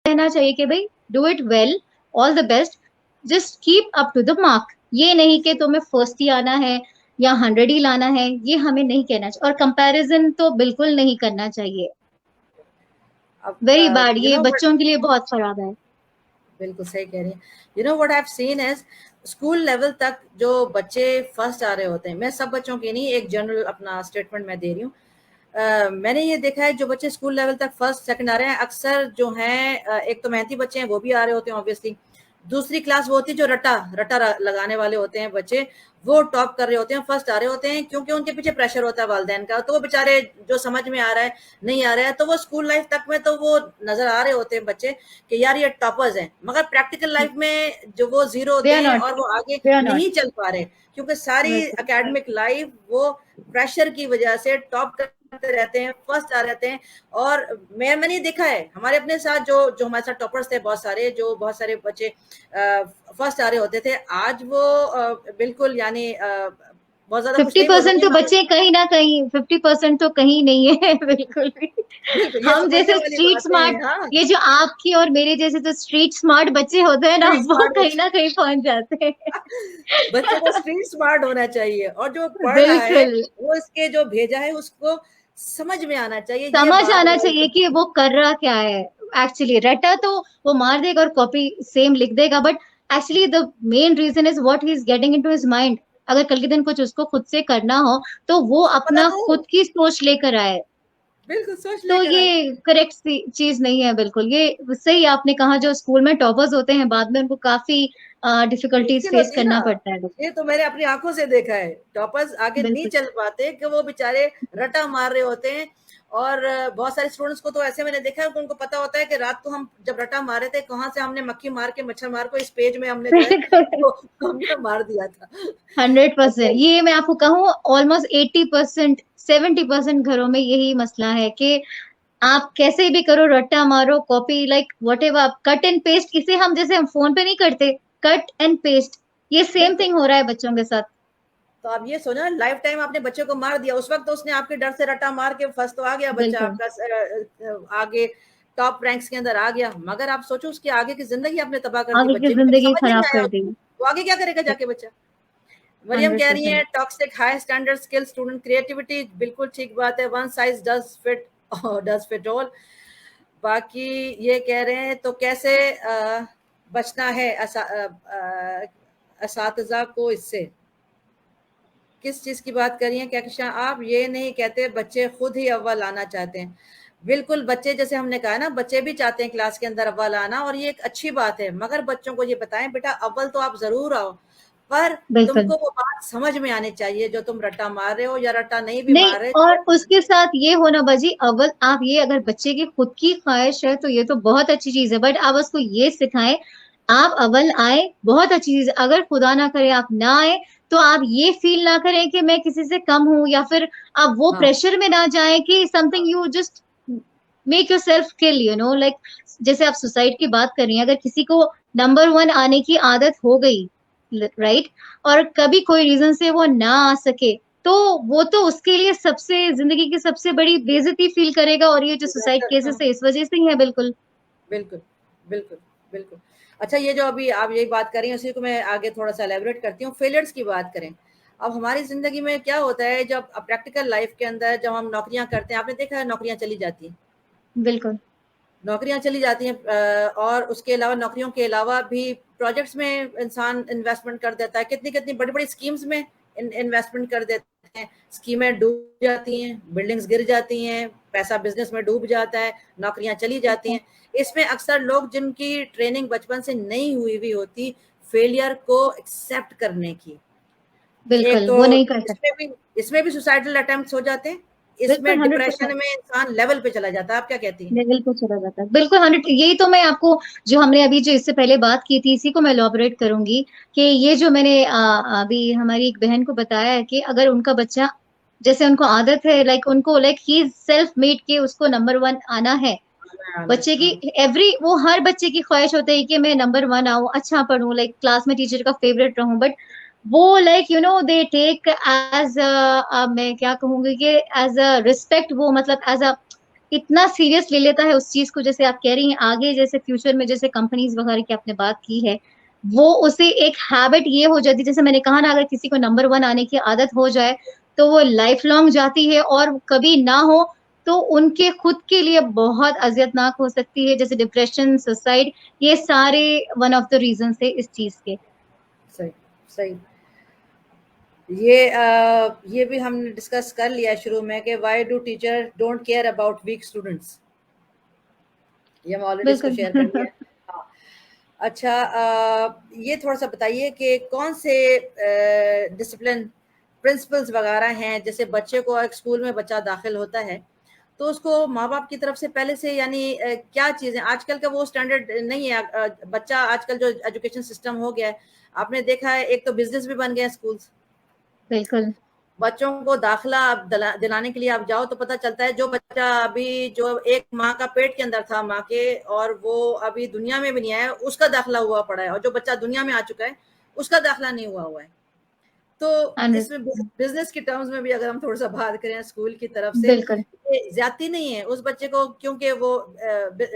कहना चाहिए कि भाई do it well, all the best, just keep up to the mark. ये नहीं कि तुम्हें फर्स्ट ही आना है या 100 ही लाना है, ये हमें नहीं कहना चाहिए। और कंपैरिजन तो बिल्कुल नहीं करना चाहिए। वेरी अब बैड, यू ये नो व्हाट, बच्चों के लिए बहुत खराब है। बिल्कुल सही कह रही हैं। You know what I have seen is, school level तक जो बच्चे फर्स्ट आ रहे होते हैं, मैं सब बच्चों की नहीं, एक जनरल अपना स्टेटमेंट मैं दे रही हूँ। मैंने ये देखा है जो बच्चे स्कूल लेवल तक फर्स्ट सेकंड आ रहे हैं, अक्सर जो हैं एक तो मेहनती बच्चे हैं वो भी आ रहे होते हैं ऑब्वियसली, दूसरी क्लास वो होती है जो रटा लगाने वाले होते हैं बच्चे, वो टॉप कर रहे होते हैं, फर्स्ट आ रहे होते हैं, क्योंकि उनके पीछे प्रेशर होता है वालिदैन का। तो वो बेचारे जो समझ में आ रहा है नहीं आ रहा है, तो वो स्कूल लाइफ तक में तो वो नजर आ रहे होते हैं बच्चे कि यार ये टॉपर्स हैं, मगर प्रैक्टिकल लाइफ में जो वो जीरो दे होते आर हैं नॉट, और वो आगे दे आर नॉट। नहीं चल पा रहे, क्योंकि सारी बिल्कुल एकेडमिक लाइफ वो प्रेशर की वजह से टॉप करते रहते हैं, फर्स्ट आ रहते हैं। और मैंने देखा है हमारे अपने साथ जो जो हमारे साथ टॉपर्स थे, बहुत सारे बच्चे फर्स्ट आ रहे होते थे, आज वो बिल्कुल यानी बहुत ज्यादा कुछ नहीं बोल 50% सकते तो मगर बच्चे कहीं ना कहीं, 50% तो कहीं नहीं है बिल्कुल भी। बिल्कुल ये हम समझने जैसे वाली स्ट्रीट बातें स्मार्ट, हैं। हाँ, ये जो आपकी और मेरे जैसे जो स्ट्रीट स्मार्ट बच्चे होते हैं ना, स्ट्रीट वो स्मार्ट कहीं बच्चे, ना कहीं पहुंच जाते हैं। बच्चे को स्ट्रीट स्मार्ट होना चाहिए, और जो पढ़ रहा है बिल्कुल, वो इसके जो भेजा है उसको समझ में आना चाहिए, ये समझ बात आना हमारी चाहिए कि सबकी। वो कर रहा क्या है। एक्चुअली रटा तो वो मार देगा और कॉपी सेम लिख देगा, but actually the main reason is what he is getting into his mind. अगर कल के दिन कुछ उसको खुद से करना हो, तो वो उसको पता अपना तो हो, खुद की सोच लेकर आए। बिल्कुल सोच तो लेकर आए। ये करेक्ट चीज नहीं है बिल्कुल। ये सही आपने कहा, जो स्कूल में टॉपर्स होते हैं बाद में उनको काफी डिफिकल्टीज मुश्किल फेस होती है ना, करना पड़ता है। ये तो मैंने अपनी आंखों से देखा है, टॉपर्स आगे नहीं बिल्कुल चल पाते कि वो बेचारे रटा मार रहे होते हैं। और बहुत सारे स्टूडेंट्स को तो ऐसे मैंने देखा है कि उनको पता होता है कि रात को हम जब रटा मारे थे, कहाँ से हमने मक्खी मार के मच्छर मार को इस पेज में हमने जो है बिल्कुल। वो हमने मार दिया था। 100%, तो ये मैं आपको कहूँ ऑलमोस्ट 80%, 70% घरों में यही मसला है कि आप कैसे भी करो, रट्टा मारो, कॉपी लाइक वट एवर, आप कट एंड पेस्ट, इसे हम जैसे हम फोन पे नहीं करते, कट एंड पेस्ट, ये सेम बिल्कुल, थिंग हो रहा है बच्चों के साथ। तो आप ये सोचो ना, लाइफ टाइम आपने बच्चे को मार दिया, उस वक्त तो उसने आपके डर से रटा मार के फर्स्ट तो आ गया बच्चा बिल्कुल, आपका, आगे टॉप रैंक्स के अंदर आ गया, मगर आप सोचो उसकी आगे की जिंदगी आपने तबाह कर दी, आगे की बच्चे भी जिंदगी समझ ही खराब नहीं आया कर दी। उसको, वो आगे क्या करेगा जाके बच्चा। मरियम कह रही 100%। है toxic high standard skill student creativity, बिल्कुल ठीक बात है, one size does fit all. बाकी ये कह रहे हैं तो कैसे बचना है असातिज़ा को इससे, किस चीज की बात करिए क्या आप, ये नहीं कहते बच्चे खुद ही अव्वल आना चाहते हैं। बिल्कुल, बच्चे जैसे हमने कहा ना, बच्चे भी चाहते हैं क्लास के अंदर अव्वल आना, और ये एक अच्छी बात है, मगर बच्चों को ये बताएं बेटा अव्वल तो आप जरूर आओ, पर बिल्कुल। तुमको वो बात समझ में आनी चाहिए, जो तुम रट्टा मार रहे हो या रट्टा नहीं भी नहीं, मार रहे और तो। उसके साथ ये होना बाजी, अव्वल आप ये अगर बच्चे की खुद की ख्वाहिश है तो ये तो बहुत अच्छी चीज है, बट आप उसको ये सिखाएं, आप अव्वल आए, बहुत अच्छी चीज है। अगर खुदा ना करे आप ना आए, तो आप ये फील ना करें कि मैं किसी से कम हूं, या फिर आप वो हाँ, प्रेशर में ना जाएं कि something you just make your self kill, like जैसे आप सुसाइड की बात कर रही हैं, अगर किसी को नंबर वन आने की आदत हो गई, राइट, और कभी कोई रीजन से वो ना आ सके, तो वो तो उसके लिए सबसे जिंदगी की सबसे बड़ी बेइज्जती फील करेगा, और ये जो सुसाइड केसेस है इस वजह से ही है बिल्कुल। बिल्कुल, बिल्कुल, बिल्कुल। अच्छा, ये जो अभी आप यही बात कर रही हैं, उसी को मैं आगे थोड़ा-सा एलैबोरेट करती हूँ, फेलियर्स की बात करें। अब हमारी ज़िंदगी में क्या होता है, जब प्रैक्टिकल लाइफ़ के अंदर जब हम नौकरियाँ करते हैं, आपने देखा है नौकरियाँ चली जाती हैं। बिल्कुल नौकरियाँ चली जाती हैं, और उसके अलावा नौकरियों के अलावा भी प्रोजेक्ट्स में इंसान इन्वेस्टमेंट कर देता है, कितनी-कितनी बड़ी-बड़ी स्कीम्स में इन्वेस्टमेंट कर देते हैं, स्कीमें डूब जाती हैं, बिल्डिंग्स गिर जाती हैं, पैसा बिज़नेस में डूब जाता है, नौकरियाँ चली जाती हैं। इसमें अक्सर लोग जिनकी ट्रेनिंग बचपन से नहीं हुई हुई होती, फेलियर को एक्सेप्ट करने की, कि एक बिल्कुल तो वो नहीं कर सकते। इसमें भी सुसाइडल अटेम्प्ट्स हो जाते हैं, बिल्कुल इसमें 100%। डिप्रेशन में इंसान लेवल पे चला जाता है। आप क्या कहती हैं? लेवल पे चला जाता है, बिल्कुल 100। यही तो मैं आपको, जो हमने अभी जो इससे पहले बात की थी, इसी को मैं एलॉबरेट करूंगी, कि ये जो मैंने अभी हमारी एक बहन को बताया है कि अगर उनका बच्चा, जैसे उनको आदत है, लाइक उनको लाइक ही सेल्फ मेड के उसको नंबर वन आना है, आना है, बच्चे की हाँ। एवरी, वो हर बच्चे की ख्वाहिश होती है कि मैं नंबर वन आऊं, अच्छा पढ़ूं, लाइक क्लास में टीचर का फेवरेट रहूं, बट वो लाइक दे टेक एज, मैं क्या कहूंगी कि एज अ रिस्पेक्ट, वो मतलब एज अ इतना सीरियस ले लेता है उस चीज को, जैसे आप कह रही हैं आगे जैसे फ्यूचर में जैसे कंपनीज वगैरह की आपने बात की है, वो उसे एक हैबिट ये हो जाती है, जैसे मैंने कहा ना, अगर किसी को नंबर वन आने की आदत हो जाए, तो वो लाइफ लॉन्ग जाती है, और कभी ना हो तो उनके खुद के लिए बहुत अजियतनाक हो सकती है, जैसे डिप्रेशन, सुसाइड, ये सारे वन ऑफ द रीजन है इस चीज के। सही, सही। ये भी हमने डिस्कस कर लिया शुरू में कि why do teacher don't care about weak students, ये हम ऑलरेडी इसको बिल्कुल शेयर कर लिया है। हाँ, अच्छा, ये थोड़ा-सा बताइए कि कौन से डिसिप्लिन प्रिंसिपल्स वगैरह हैं, जैसे बच्चे को एक स्कूल में बच्चा दाखिल होता है, तो उसको माँ-बाप की तरफ से पहले से यानी क्या चीज़ें आजकल का वो स्टैंडर्ड नहीं है, बच्चा आजकल जो एजुकेशन सिस्टम हो गया है, आपने देखा है एक तो बिज़नेस भी बन गए हैं स्कूल्स। बिल्कुल। बच्चों को दाखिला आप दिलाने के लिए आप जाओ तो पता चलता है जो बच्चा अभी जो एक माँ का पेट के अंदर था माँ के और वो अभी दुनिया में भी नहीं आया उसका दाखिला हुआ पड़ा है और जो बच्चा दुनिया में आ चुका है उसका दाखिला नहीं हुआ हुआ है। तो इसमें अंडरस्टैंड। बिजनेस की टर्म्स में भी अगर हम थोड़ा सा बात करें स्कूल की तरफ से, बिल्कुल। ये ज्यादती नहीं है उस बच्चे को क्योंकि वो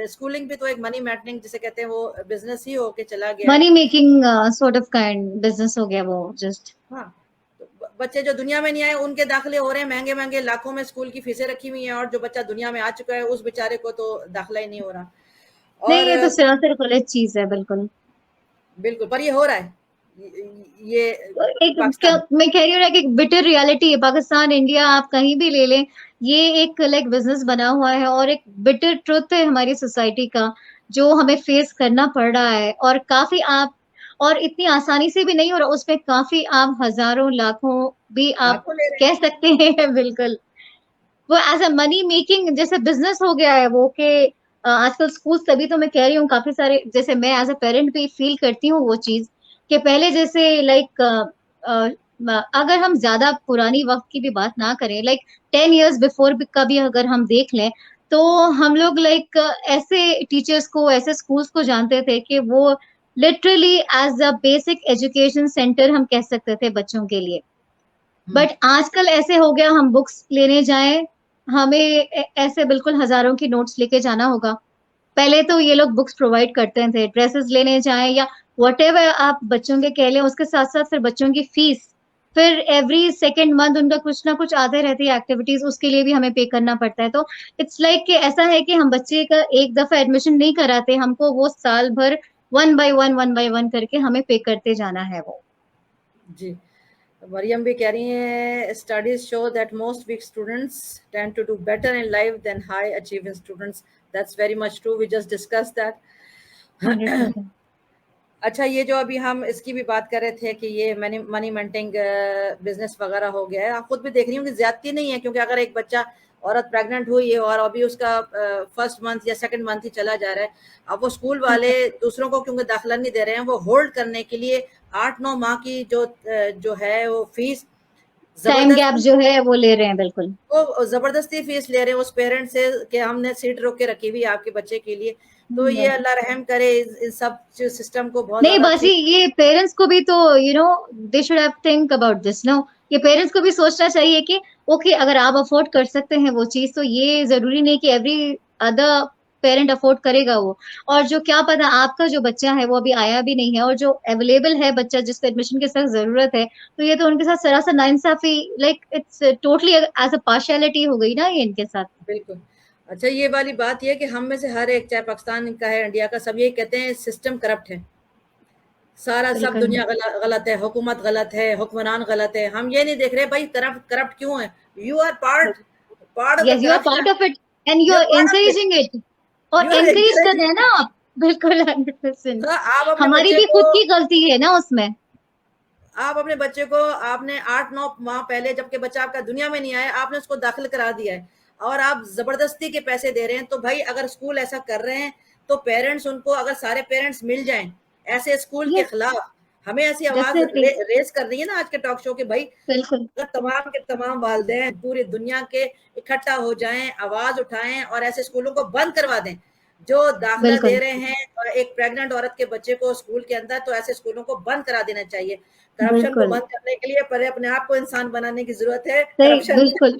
स्कूलिंग भी तो एक मनी मैटरिंग जिसे कहते हैं वो बिजनेस ही होके चला गया है। Money making sort of kind business हो गया वो जस्ट। हाँ, तो बच्चे जो दुनिया में नहीं आए उनके दाखिले हो रहे हैं महंगे महंगे लाखों में स्कूल की फीसें रखी हुई हैं और जो बच्चा दुनिया में आ चुका है उस बेचारे को तो दाखिला ही नहीं हो रहा। नहीं, और ये तो सरासर गलत चीज है, बिल्कुल। बिल्कुल पर ये हो रहा है ये एक क्या पाकिस्तान। मैं कह रही हूँ ना कि एक बिटर रियलिटी है, पाकिस्तान इंडिया आप कहीं भी ले लें, ये एक लाइक बिजनेस बना हुआ है और एक बिटर ट्रुथ है हमारी सोसाइटी का, जो हमें फेस करना पड़ रहा है। और काफी आप, और इतनी आसानी से भी नहीं हो रहा, उसमें काफी आप हजारों लाखों भी आप लाखों ले रहे हैं। कह सकते हैं बिल्कुल। वो एज अ मनी मेकिंग जैसे बिजनेस हो गया है वो, कि आजकल स्कूल, तभी तो मैं कह रही हूँ काफी सारे, जैसे मैं एज अ पेरेंट भी फील करती हूँ वो चीज, कि पहले जैसे लाइक अगर हम ज्यादा पुरानी वक्त की भी बात ना करें, लाइक 10 years बिफोर का भी अगर हम देख लें, तो हम लोग लाइक ऐसे टीचर्स को, ऐसे स्कूल्स को जानते थे कि वो literally as a basic education centre हम कह सकते थे बच्चों के लिए। हम्म, बट आजकल ऐसे हो गया, हम बुक्स लेने जाएं, हमें ऐसे बिल्कुल हजारों की नोट्स लेके जाना होगा। पहले तो ये लोग बुक्स प्रोवाइड करते थे, ड्रेसेस लेने जाएं या वटेवर आप बच्चों के कह लें, उसके साथ साथ फिर बच्चों की फीस, फिर एवरी सेकेंड मंथ उनका कुछ ना कुछ आते रहती है एक्टिविटीज, उसके लिए भी हमें पे करना पड़ता है। तो इट्स लाइक कि ऐसा है कि हम बच्चे का एक दफा एडमिशन नहीं कराते, हमको वो साल भर वन बाय वन करके हमें पे करते जाना है वो। जी, मरियम भी कह रही हैं studies show that most weak students tend to do better in life than high achieving students. That's very much true, we just discuss that. 100%। अच्छा, ये जो अभी हम इसकी भी बात कर रहे थे कि ये मनी मनी मेंटिंग बिजनेस वगैरह हो गया है, आप खुद भी देख रही हो कि ज्यादती नहीं है क्योंकि अगर एक बच्चा औरत प्रेग्नेंट हुई है और अभी उसका फर्स्ट मंथ या सेकंड मंथ ही चला जा रहा है, अब वो स्कूल वाले दूसरों को क्योंकि दाखिला नहीं दे रहे हैं वो होल्ड करने के लिए 8-9 माह की जो है वो फीस टाइम गैप जबरदस्ती जो है वो ले रहे हैं, बिल्कुल। वो जबरदस्ती फीस ले रहे हैं उस पेरेंट से कि हमने सीट रोक के रखी हुई है आपके बच्चे के लिए। तो ये अल्लाह रहम करे इन सब सिस्टम को बहुत नहीं, ज्यादा बाजी ठीक। ये पेरेंट्स को भी तो they should have think about this, no. ये पेरेंट्स को भी सोचना चाहिए कि ओके, अगर आप अफोर्ड कर सकते हैं वो चीज, तो ये जरूरी नहीं कि एवरी अदर पेरेंट अफोर्ड करेगा वो। और जो क्या पता, आपका जो बच्चा है वो अभी आया भी नहीं है और जो अवेलेबल है बच्चा जिसको एडमिशन की सख्त जरूरत है, तो ये तो उनके साथ सरासर नाइंसाफी, like it's totally as a partiality हो गई ना ये इनके साथ। बिल्कुल। अच्छा, ये वाली बात ये है कि हम में से हर एक चाहे पाकिस्तान का है इंडिया का सब यही कहते हैं सिस्टम करप्ट है। सारा सब बिल्कुल। दुनिया गलत है, हुकूमत गलत है, हुक्मरान गलत है। हम ये नहीं देख रहे भाई करप्ट करप्ट क्यों है। You are part part of the yes, you are part corruption. Of it and you you are are part of it. Encouraging it. और यू आर एनकरेज कर रहे हैं एनकरेजिंग। ना आप। बिल्कुल 100%। हाँ, हमारी भी खुद की गलती है ना उसमें। आप अपने बच्चे को आपने 8-9 माह पहले जबकि बच्चा आपका दुनिया में नहीं आया आपने उसको दाखिल करा दिया है और आप जबरदस्ती के पैसे दे रहे हैं। तो भाई अगर स्कूल ऐसा कर रहे हैं तो पेरेंट्स उनको अगर सारे पेरेंट्स मिल जाएं ऐसे स्कूल के यस, खिलाफ, हमें ऐसी आवाज डेफिनेटली। रेस कर रही है ना आज के टॉक शो के भाई, बिल्कुल। अगर तमाम के तमाम वालिदैन पूरी दुनिया के इकट्ठा हो जाएं आवाज उठाएं और ऐसे स्कूलों को बंद करवा दें जो दाखिला दे बिल्कुल। रहे हैं और एक प्रेग्नेंट औरत के बच्चे को स्कूल के अंदर, तो ऐसे स्कूलों को बंद करा देना चाहिए। करप्शन को बिल्कुल बंद करने के लिए पहले अपने आप को इंसान बनाने की जरूरत है, सही, करप्शन बिल्कुल।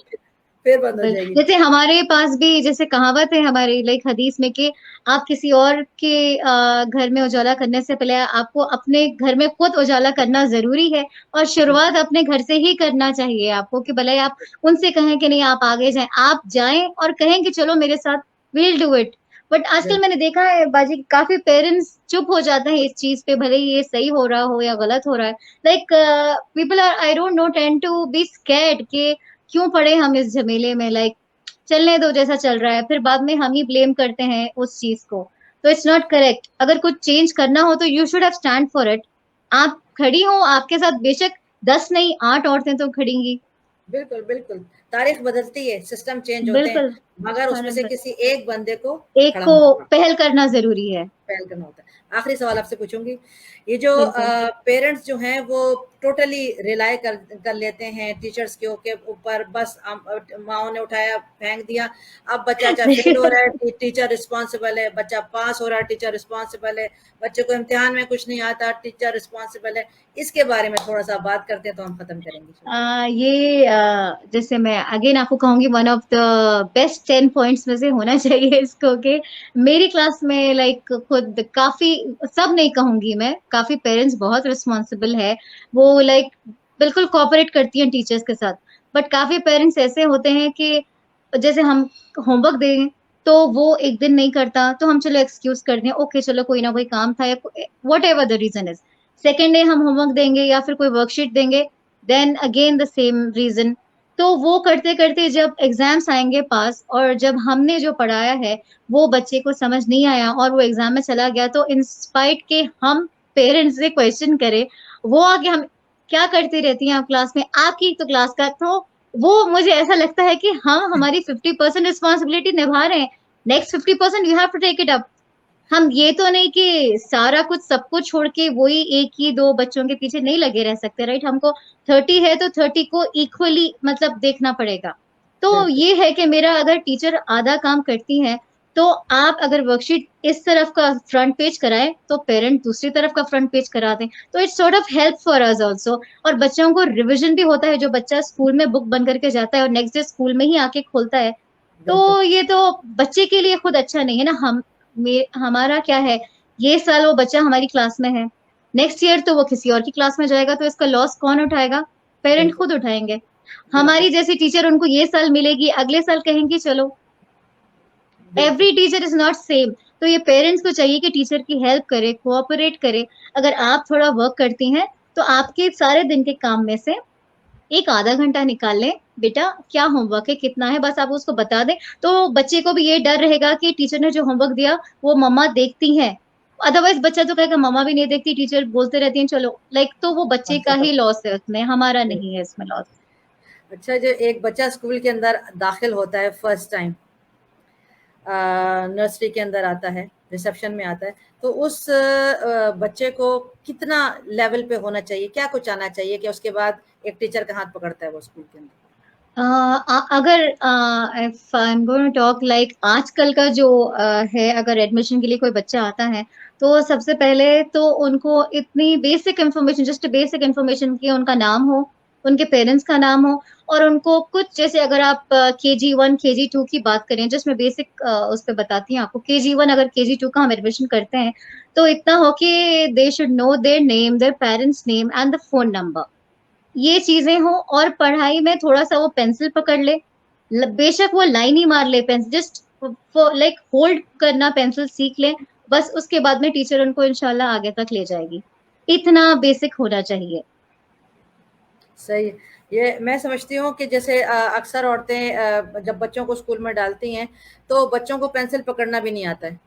फिर बंद हो जाएगी। जैसे हमारे पास भी जैसे कहावत है हमारी लाइक हदीस में कि आप किसी और के घर में उजाला करने से पहले आपको अपने घर में खुद उजाला करना जरूरी है। और शुरुआत अपने घर से ही करना चाहिए आपको, कि भले आप उनसे कहें कि नहीं आप आगे जाएं, आप जाएं और कहें कि चलो मेरे साथ, वील डू इट। बट आजकल मैंने देखा है बाजी, काफी पेरेंट्स चुप हो जाते हैं इस चीज पे, भले ही ये सही हो रहा हो या गलत हो रहा है। Like people are, I don't know, tend to be scared कि क्यों पड़े हम इस झमेले में, लाइक चलने दो जैसा चल रहा है, फिर बाद में हम ही ब्लेम करते हैं उस चीज को। तो इट्स नॉट करेक्ट। अगर कुछ चेंज करना हो तो you should have stand for it. आप खड़ी हो, आपके साथ बेशक 10 नहीं 8 औरतें तो खड़ींगी। बिल्कुल, बिल्कुल। तारीख बदलती है, सिस्टम चेंज होते हैं, बिल्कुल, मगर उसमें से 100%। किसी एक बंदे को एक खड़ा को होना पड़ता है। पहल करना ज़रूरी है। पहल करना होता है। आखिरी सवाल आपसे पूछूँगी, ये जो बिल्कुल। पेरेंट्स जो हैं वो टोटली रिलाय कर कर लेते हैं टीचर्स के ऊपर, बस माँओं ने उठाया, फेंक दिया, अब बच्चा चाहे फेल हो रहा है टीचर रिस्पॉन्सिबल है, बच्चा पास हो रहा है टीचर रिस्पॉन्सिबल है, बच्चे को इम्तिहान में कुछ नहीं आता टीचर रिस्पॉन्सिबल है। इसके बारे में थोड़ा-सा बात करते हैं तो हम खत्म करेंगे। ये जैसे मैं अगेन आपको कहूंगी, one of the best 10 points में से होना चाहिए इसको कि मेरी क्लास में लाइक खुद काफी, सब नहीं कहूंगी मैं, काफी पेरेंट्स बहुत रिस्पॉन्सिबल है। वो लाइक बिल्कुल कोऑपरेट करती हैं टीचर्स के साथ। बट काफी पेरेंट्स ऐसे होते हैं कि जैसे हम होमवर्क दें तो वो एक दिन नहीं करता तो हम चलो एक्सक्यूज कर दें, ओके चलो कोई ना कोई काम था या whatever the reason is. Second day हम होमवर्क देंगे या फिर कोई वर्कशीट देंगे, then again the same reason. तो वो करते करते जब एग्जाम्स आएंगे पास, और जब हमने जो पढ़ाया है वो बच्चे को समझ नहीं आया और वो एग्जाम में चला गया, तो इंस्पाइट के हम पेरेंट्स से क्वेश्चन करें, वो आगे हम क्या करती रहती हैं आप क्लास में, आपकी तो क्लास का, तो वो मुझे ऐसा लगता है कि हम हमारी 50% रिस्पॉन्सिबिलिटी निभा रहे हैं, next 50% you have to take it up. हम ये तो नहीं कि सारा कुछ सब कुछ छोड़ के वही एक ही दो बच्चों के पीछे नहीं लगे रह सकते, राइट। हमको 30 है तो 30 को इक्वली मतलब देखना पड़ेगा। तो बिल्कुल, ये है कि मेरा अगर टीचर आधा काम करती है, तो आप अगर वर्कशीट इस तरफ का फ्रंट पेज कराएं तो पेरेंट दूसरी तरफ का फ्रंट पेज करा दें, तो it's sort of help for us also. और बच्चों को रिवीजन भी होता है, जो बच्चा स्कूल में बुक बंद करके जाता है और नेक्स्ट डे स्कूल में ही आके खोलता है, बिल्कुल। तो ये तो बच्चे के लिए खुद अच्छा नहीं है ना। हमारा क्या है, ये साल वो बच्चा हमारी क्लास में है, नेक्स्ट ईयर तो वो किसी और की क्लास में जाएगा, तो इसका लॉस कौन उठाएगा? पेरेंट बिल्कुल, खुद उठाएंगे। बिल्कुल, हमारी जैसी टीचर उनको ये साल मिलेगी, अगले साल कहेंगी चलो। बिल्कुल। Every teacher is not same. तो ये पेरेंट्स को चाहिए कि टीचर की हेल्प करे, कोऑपरेट करे। अगर आप थोड़ा वर्क करती हैं तो आपके सारे दिन के काम में से एक आधा घंटा निकाल लें, बेटा क्या होमवर्क है, कितना है, बस आप उसको बता दें, तो बच्चे को भी ये डर रहेगा कि टीचर ने जो होमवर्क दिया वो मम्मा देखती हैं। अदरवाइज बच्चा तो कहेगा मम्मा भी नहीं देखती, टीचर बोलते रहती हैं चलो, लाइक तो वो बच्चे का ही लॉस है उसमें, हमारा नहीं है इसमें लॉस। अच्छा, जो एक बच्चा स्कूल के अंदर दाखिल होता है फर्स्ट टाइम, नर्सरी के अंदर आता है, रिसेप्शन में आता है, तो उस बच्चे को कितना लेवल पे होना चाहिए, क्या कुछ आना चाहिए कि उसके बाद एक टीचर का हाथ पकड़ता है वो स्कूल के अंदर? अगर if I am going to talk like आजकल का जो है, अगर एडमिशन के लिए कोई बच्चा आता है तो सबसे पहले तो उनको इतनी basic information, just basic information की उनका नाम हो, उनके पेरेंट्स का नाम हो, और उनको कुछ जैसे अगर आप KG1 KG2 की बात करें, जस्ट मैं बेसिक उस पर बताती हूँ आपको। KG1 अगर KG2 का हम एडमिशन करते हैं तो इतना हो कि they should know their name, their parents name and the phone number, ये चीजें हो। और पढ़ाई में थोड़ा सा वो पेंसिल पकड़ ले, बेशक वो लाइन ही मार ले, पेंसिल जस्ट लाइक होल्ड करना पेंसिल सीख ले, बस उसके बाद में टीचर उनको इंशाल्लाह आगे तक ले जाएगी। इतना बेसिक होना चाहिए। सही है। ये मैं समझती हूँ कि जैसे अक्सर औरतें जब बच्चों को स्कूल में डालती हैं, तो बच्चों को पेंसिल पकड़ना भी नहीं आता है।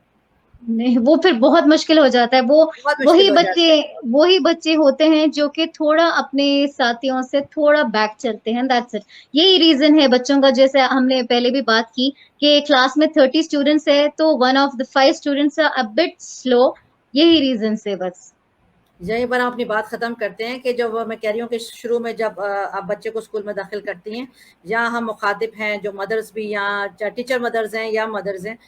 नहीं, वो फिर बहुत मुश्किल हो जाता है। वो बहुत मुश्किल वही हो बच्चे जाता है। वही बच्चे होते हैं जो कि थोड़ा अपने साथियों से थोड़ा बैक चलते हैं, दैट्स इट। यही रीजन है बच्चों का, जैसे हमने पहले भी बात की कि क्लास में 30 स्टूडेंट्स है तो one of the 5 students are a bit slow. यही रीजन से बस। यहीं पर हम अपनी बात खत्म करते हैं कि जब मैं कह रही हूँ कि शुरू में जब आप बच्चे को स्कूल में दाखिल करती हैं, या हम मुखातिब हैं जो मदर्स भी, या चाहे टीचर मदर्स हैं या मदर्स हैं,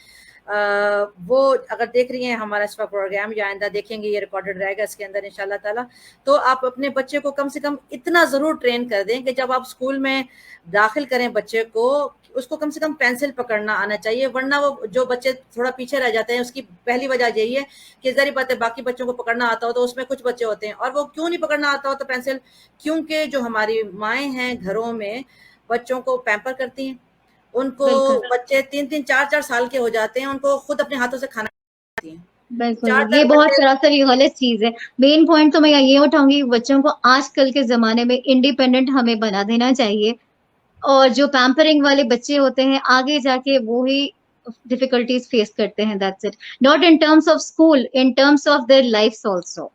वो अगर देख रही हैं हमारा इस प्रोग्राम या आइंदा देखेंगे, ये रिकॉर्डेड रहेगा इसके अंदर इंशाल्लाह ताला, तो आप अपने बच्चे को कम से कम इतना ज़रूर ट्रेन कर दें कि जब आप स्कूल में दाखिल करें बच्चे को, उसको कम से कम पेंसिल पकड़ना आना चाहिए। वरना वो जो बच्चे थोड़ा पीछे रह जाते हैं, उसकी पहली वजह यही है कि ज़ाहिर बात है बाकी बच्चों को पकड़ना आता हो तो उसमें कुछ बच्चे होते हैं, और वो क्यों नहीं पकड़ना आता हो तो पेंसिल, क्योंकि जो हमारी माएँ हैं घरों में बच्चों को पैम्पर करती हैं, उनको बिल्कुल। बच्चे 3-3 4-4 साल के हो जाते हैं, उनको खुद अपने हाथों से खाना खिलाती हैं। बिल्कुल, ये 4-4 बहुत घंटे। सरासर ये गलत चीज है। मेन पॉइंट तो मैं ये उठाऊंगी, बच्चों को आजकल के जमाने में इंडिपेंडेंट हमें बना देना चाहिए। और जो पैम्परिंग वाले बच्चे होते हैं आगे जाके वो ही डिफिकल्टीज फेस करते हैं, that's it, not in terms of school, in terms of their lifes also.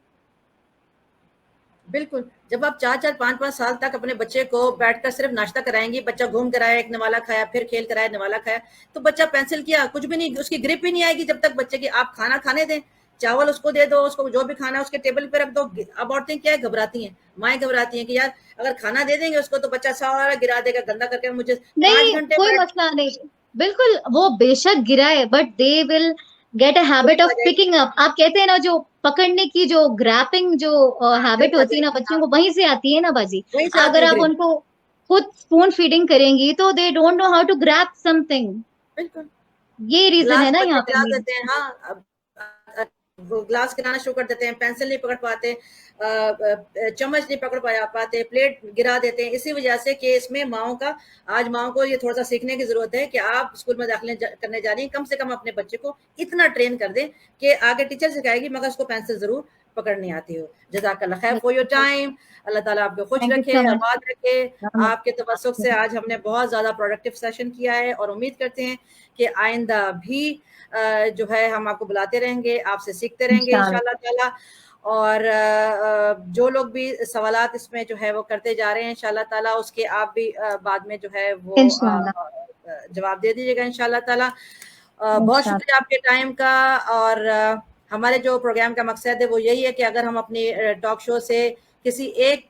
बिल्कुल, जब आप 4-4 5-5 साल तक अपने बच्चे को बैठकर सिर्फ नाश्ता कराएंगी, बच्चा घूम कर आया, एक निवाला खाया, फिर खेल कर आया, निवाला खाया, तो बच्चा पेंसिल किया कुछ भी नहीं, उसकी ग्रिप ही नहीं आएगी जब तक बच्चे की आप खाना खाने दें, चावल उसको दे दो, उसको जो भी खाना है उसके टेबल पे रख दो। अब औरतें क्या है, घबराती हैं, माएँ घबराती हैं कि यार अगर खाना दे देंगे उसको तो बच्चा सारा गिरा देगा, गंदा करके मुझे 5 नहीं, घंटे कोई बैठ मसला नहीं, बिल्कुल वो बेशक गिराए, but they will get a habit grip of आ जाएगी, पिकिंग अप। आप कहते हैं ना, जो पकड़ने की जो ग्रैपिंग जो हैबिट ग्रिप आ होती है ना जाएगी, बच्चों हाँ, को, वहीं से आती है ना बाजी। वहीं से आती अगर है आप ग्रिप। उनको खुद स्पून फीडिंग करेंगी तो they don't know how to grab something, बिल्कुल। ये रीजन है ग्लास ना बच्चे यहाँ पे गिरा मेन। देते हैं, हाँ, वो ग्लास गिराना शुरू कर देते हैं, पेंसिल नहीं पकड़ पाते, चम्मच नहीं पकड़ पाते, प्लेट गिरा देते हैं, इसी वजह से कि इसमें माओ का, आज माओ को ये थोड़ा सा सीखने की जरूरत है कि आप स्कूल में दाखिले करने जा रही हैं, कम से कम अपने बच्चे को इतना ट्रेन कर दें कि आगे टीचर सिखाएगी मगर उसको पेंसिल जरूर पकड़नी आती हो। जज़ाकल्लाह खैर फॉर योर टाइम, अल्लाह ताला आपको खुश थैंक यू रखे, सो आबाद रखे। मच। आपके तवस्सुक से आज हमने बहुत ज़्यादा प्रोडक्टिव सेशन किया है और उम्मीद करते हैं कि आइंदा भी जो है हम आपको बुलाते रहेंगे, आपसे सीखते रहेंगे इंशाल्लाह, इंशाल्लाह ताला। और जो लोग भी सवालात इसमें जो है वो करते जा रहे हैं इंशाल्लाह ताला, उसके आप भी बाद में जो है वो इंशाल्लाह, जवाब दे दीजिएगा इंशाल्लाह ताला। बहुत इंशाल्लाह। शुक्रिया आपके टाइम का। और हमारे जो प्रोग्राम का मकसद है वो यही है कि अगर हम अपनी टॉक शो से किसी एक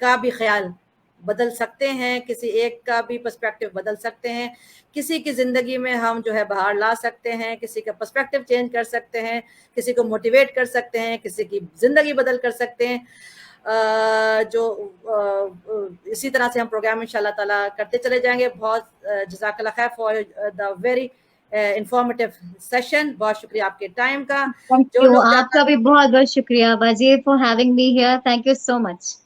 का भी ख्याल बदल सकते हैं, किसी एक का भी पर्सपेक्टिव बदल सकते हैं, किसी की ज़िंदगी में हम जो है बाहर ला सकते हैं, किसी का पर्सपेक्टिव चेंज कर सकते हैं, किसी को मोटिवेट कर सकते हैं, किसी की ज़िंदगी बदल कर सकते हैं, इसी तरह से हम प्रोग्राम इंशाल्लाह ताला करते चले जाएंगे। बहुत जज़ाकल्लाह खैर for the very informative session. बहुत शुक्रिया आपके टाइम का। थैंक जो यू, लोग जानना, आपका भी बहुत बहुत शुक्रिया बाजी for having me here, thank you so much.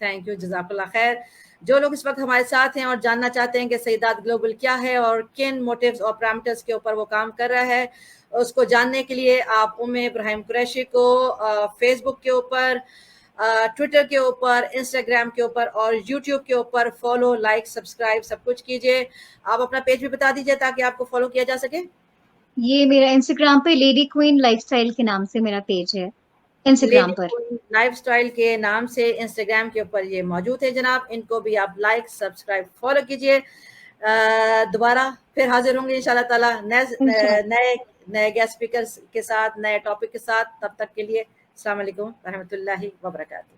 Thank you, जज़ाकल्लाह खैर। जो लोग इस वक्त हमारे साथ हैं और जानना चाहते हैं कि सईदात ग्लोबल क्या है और किन मोटिव्स और पैरामीटर्स के ऊपर वो काम कर रहा है, उसको जानने के लिए आप उम्मे इब्राहिम कुरैशी को फेसबुक के ऊपर, ट्विटर के ऊपर, इंस्टाग्राम के ऊपर और यूट्यूब के ऊपर फॉलो, लाइक, सब्सक्राइब सब कुछ कीजिए। आप अपना पेज भी बता दीजिए ताकि आपको फॉलो किया जा सके। ये मेरा इंस्टाग्राम पे लेडी क्वीन लाइफस्टाइल के नाम से मेरा पेज है, लेडी इंस्टाग्राम पर। क्वीन लाइफस्टाइल के नाम से इंस्टाग्राम के ऊपर ये मौजूद है जनाब, इनको भी आप लाइक, सब्सक्राइब, फॉलो कीजिए। दोबारा फिर हाजिर होंगे इंशाल्लाह ताला नए इंशाल्लाह। नए नए गेस्ट स्पीकर के साथ, नए टॉपिक के साथ। तब तक के लिए अस्सलाम वालेकुम रहमतुल्लाहि व बरकातहू।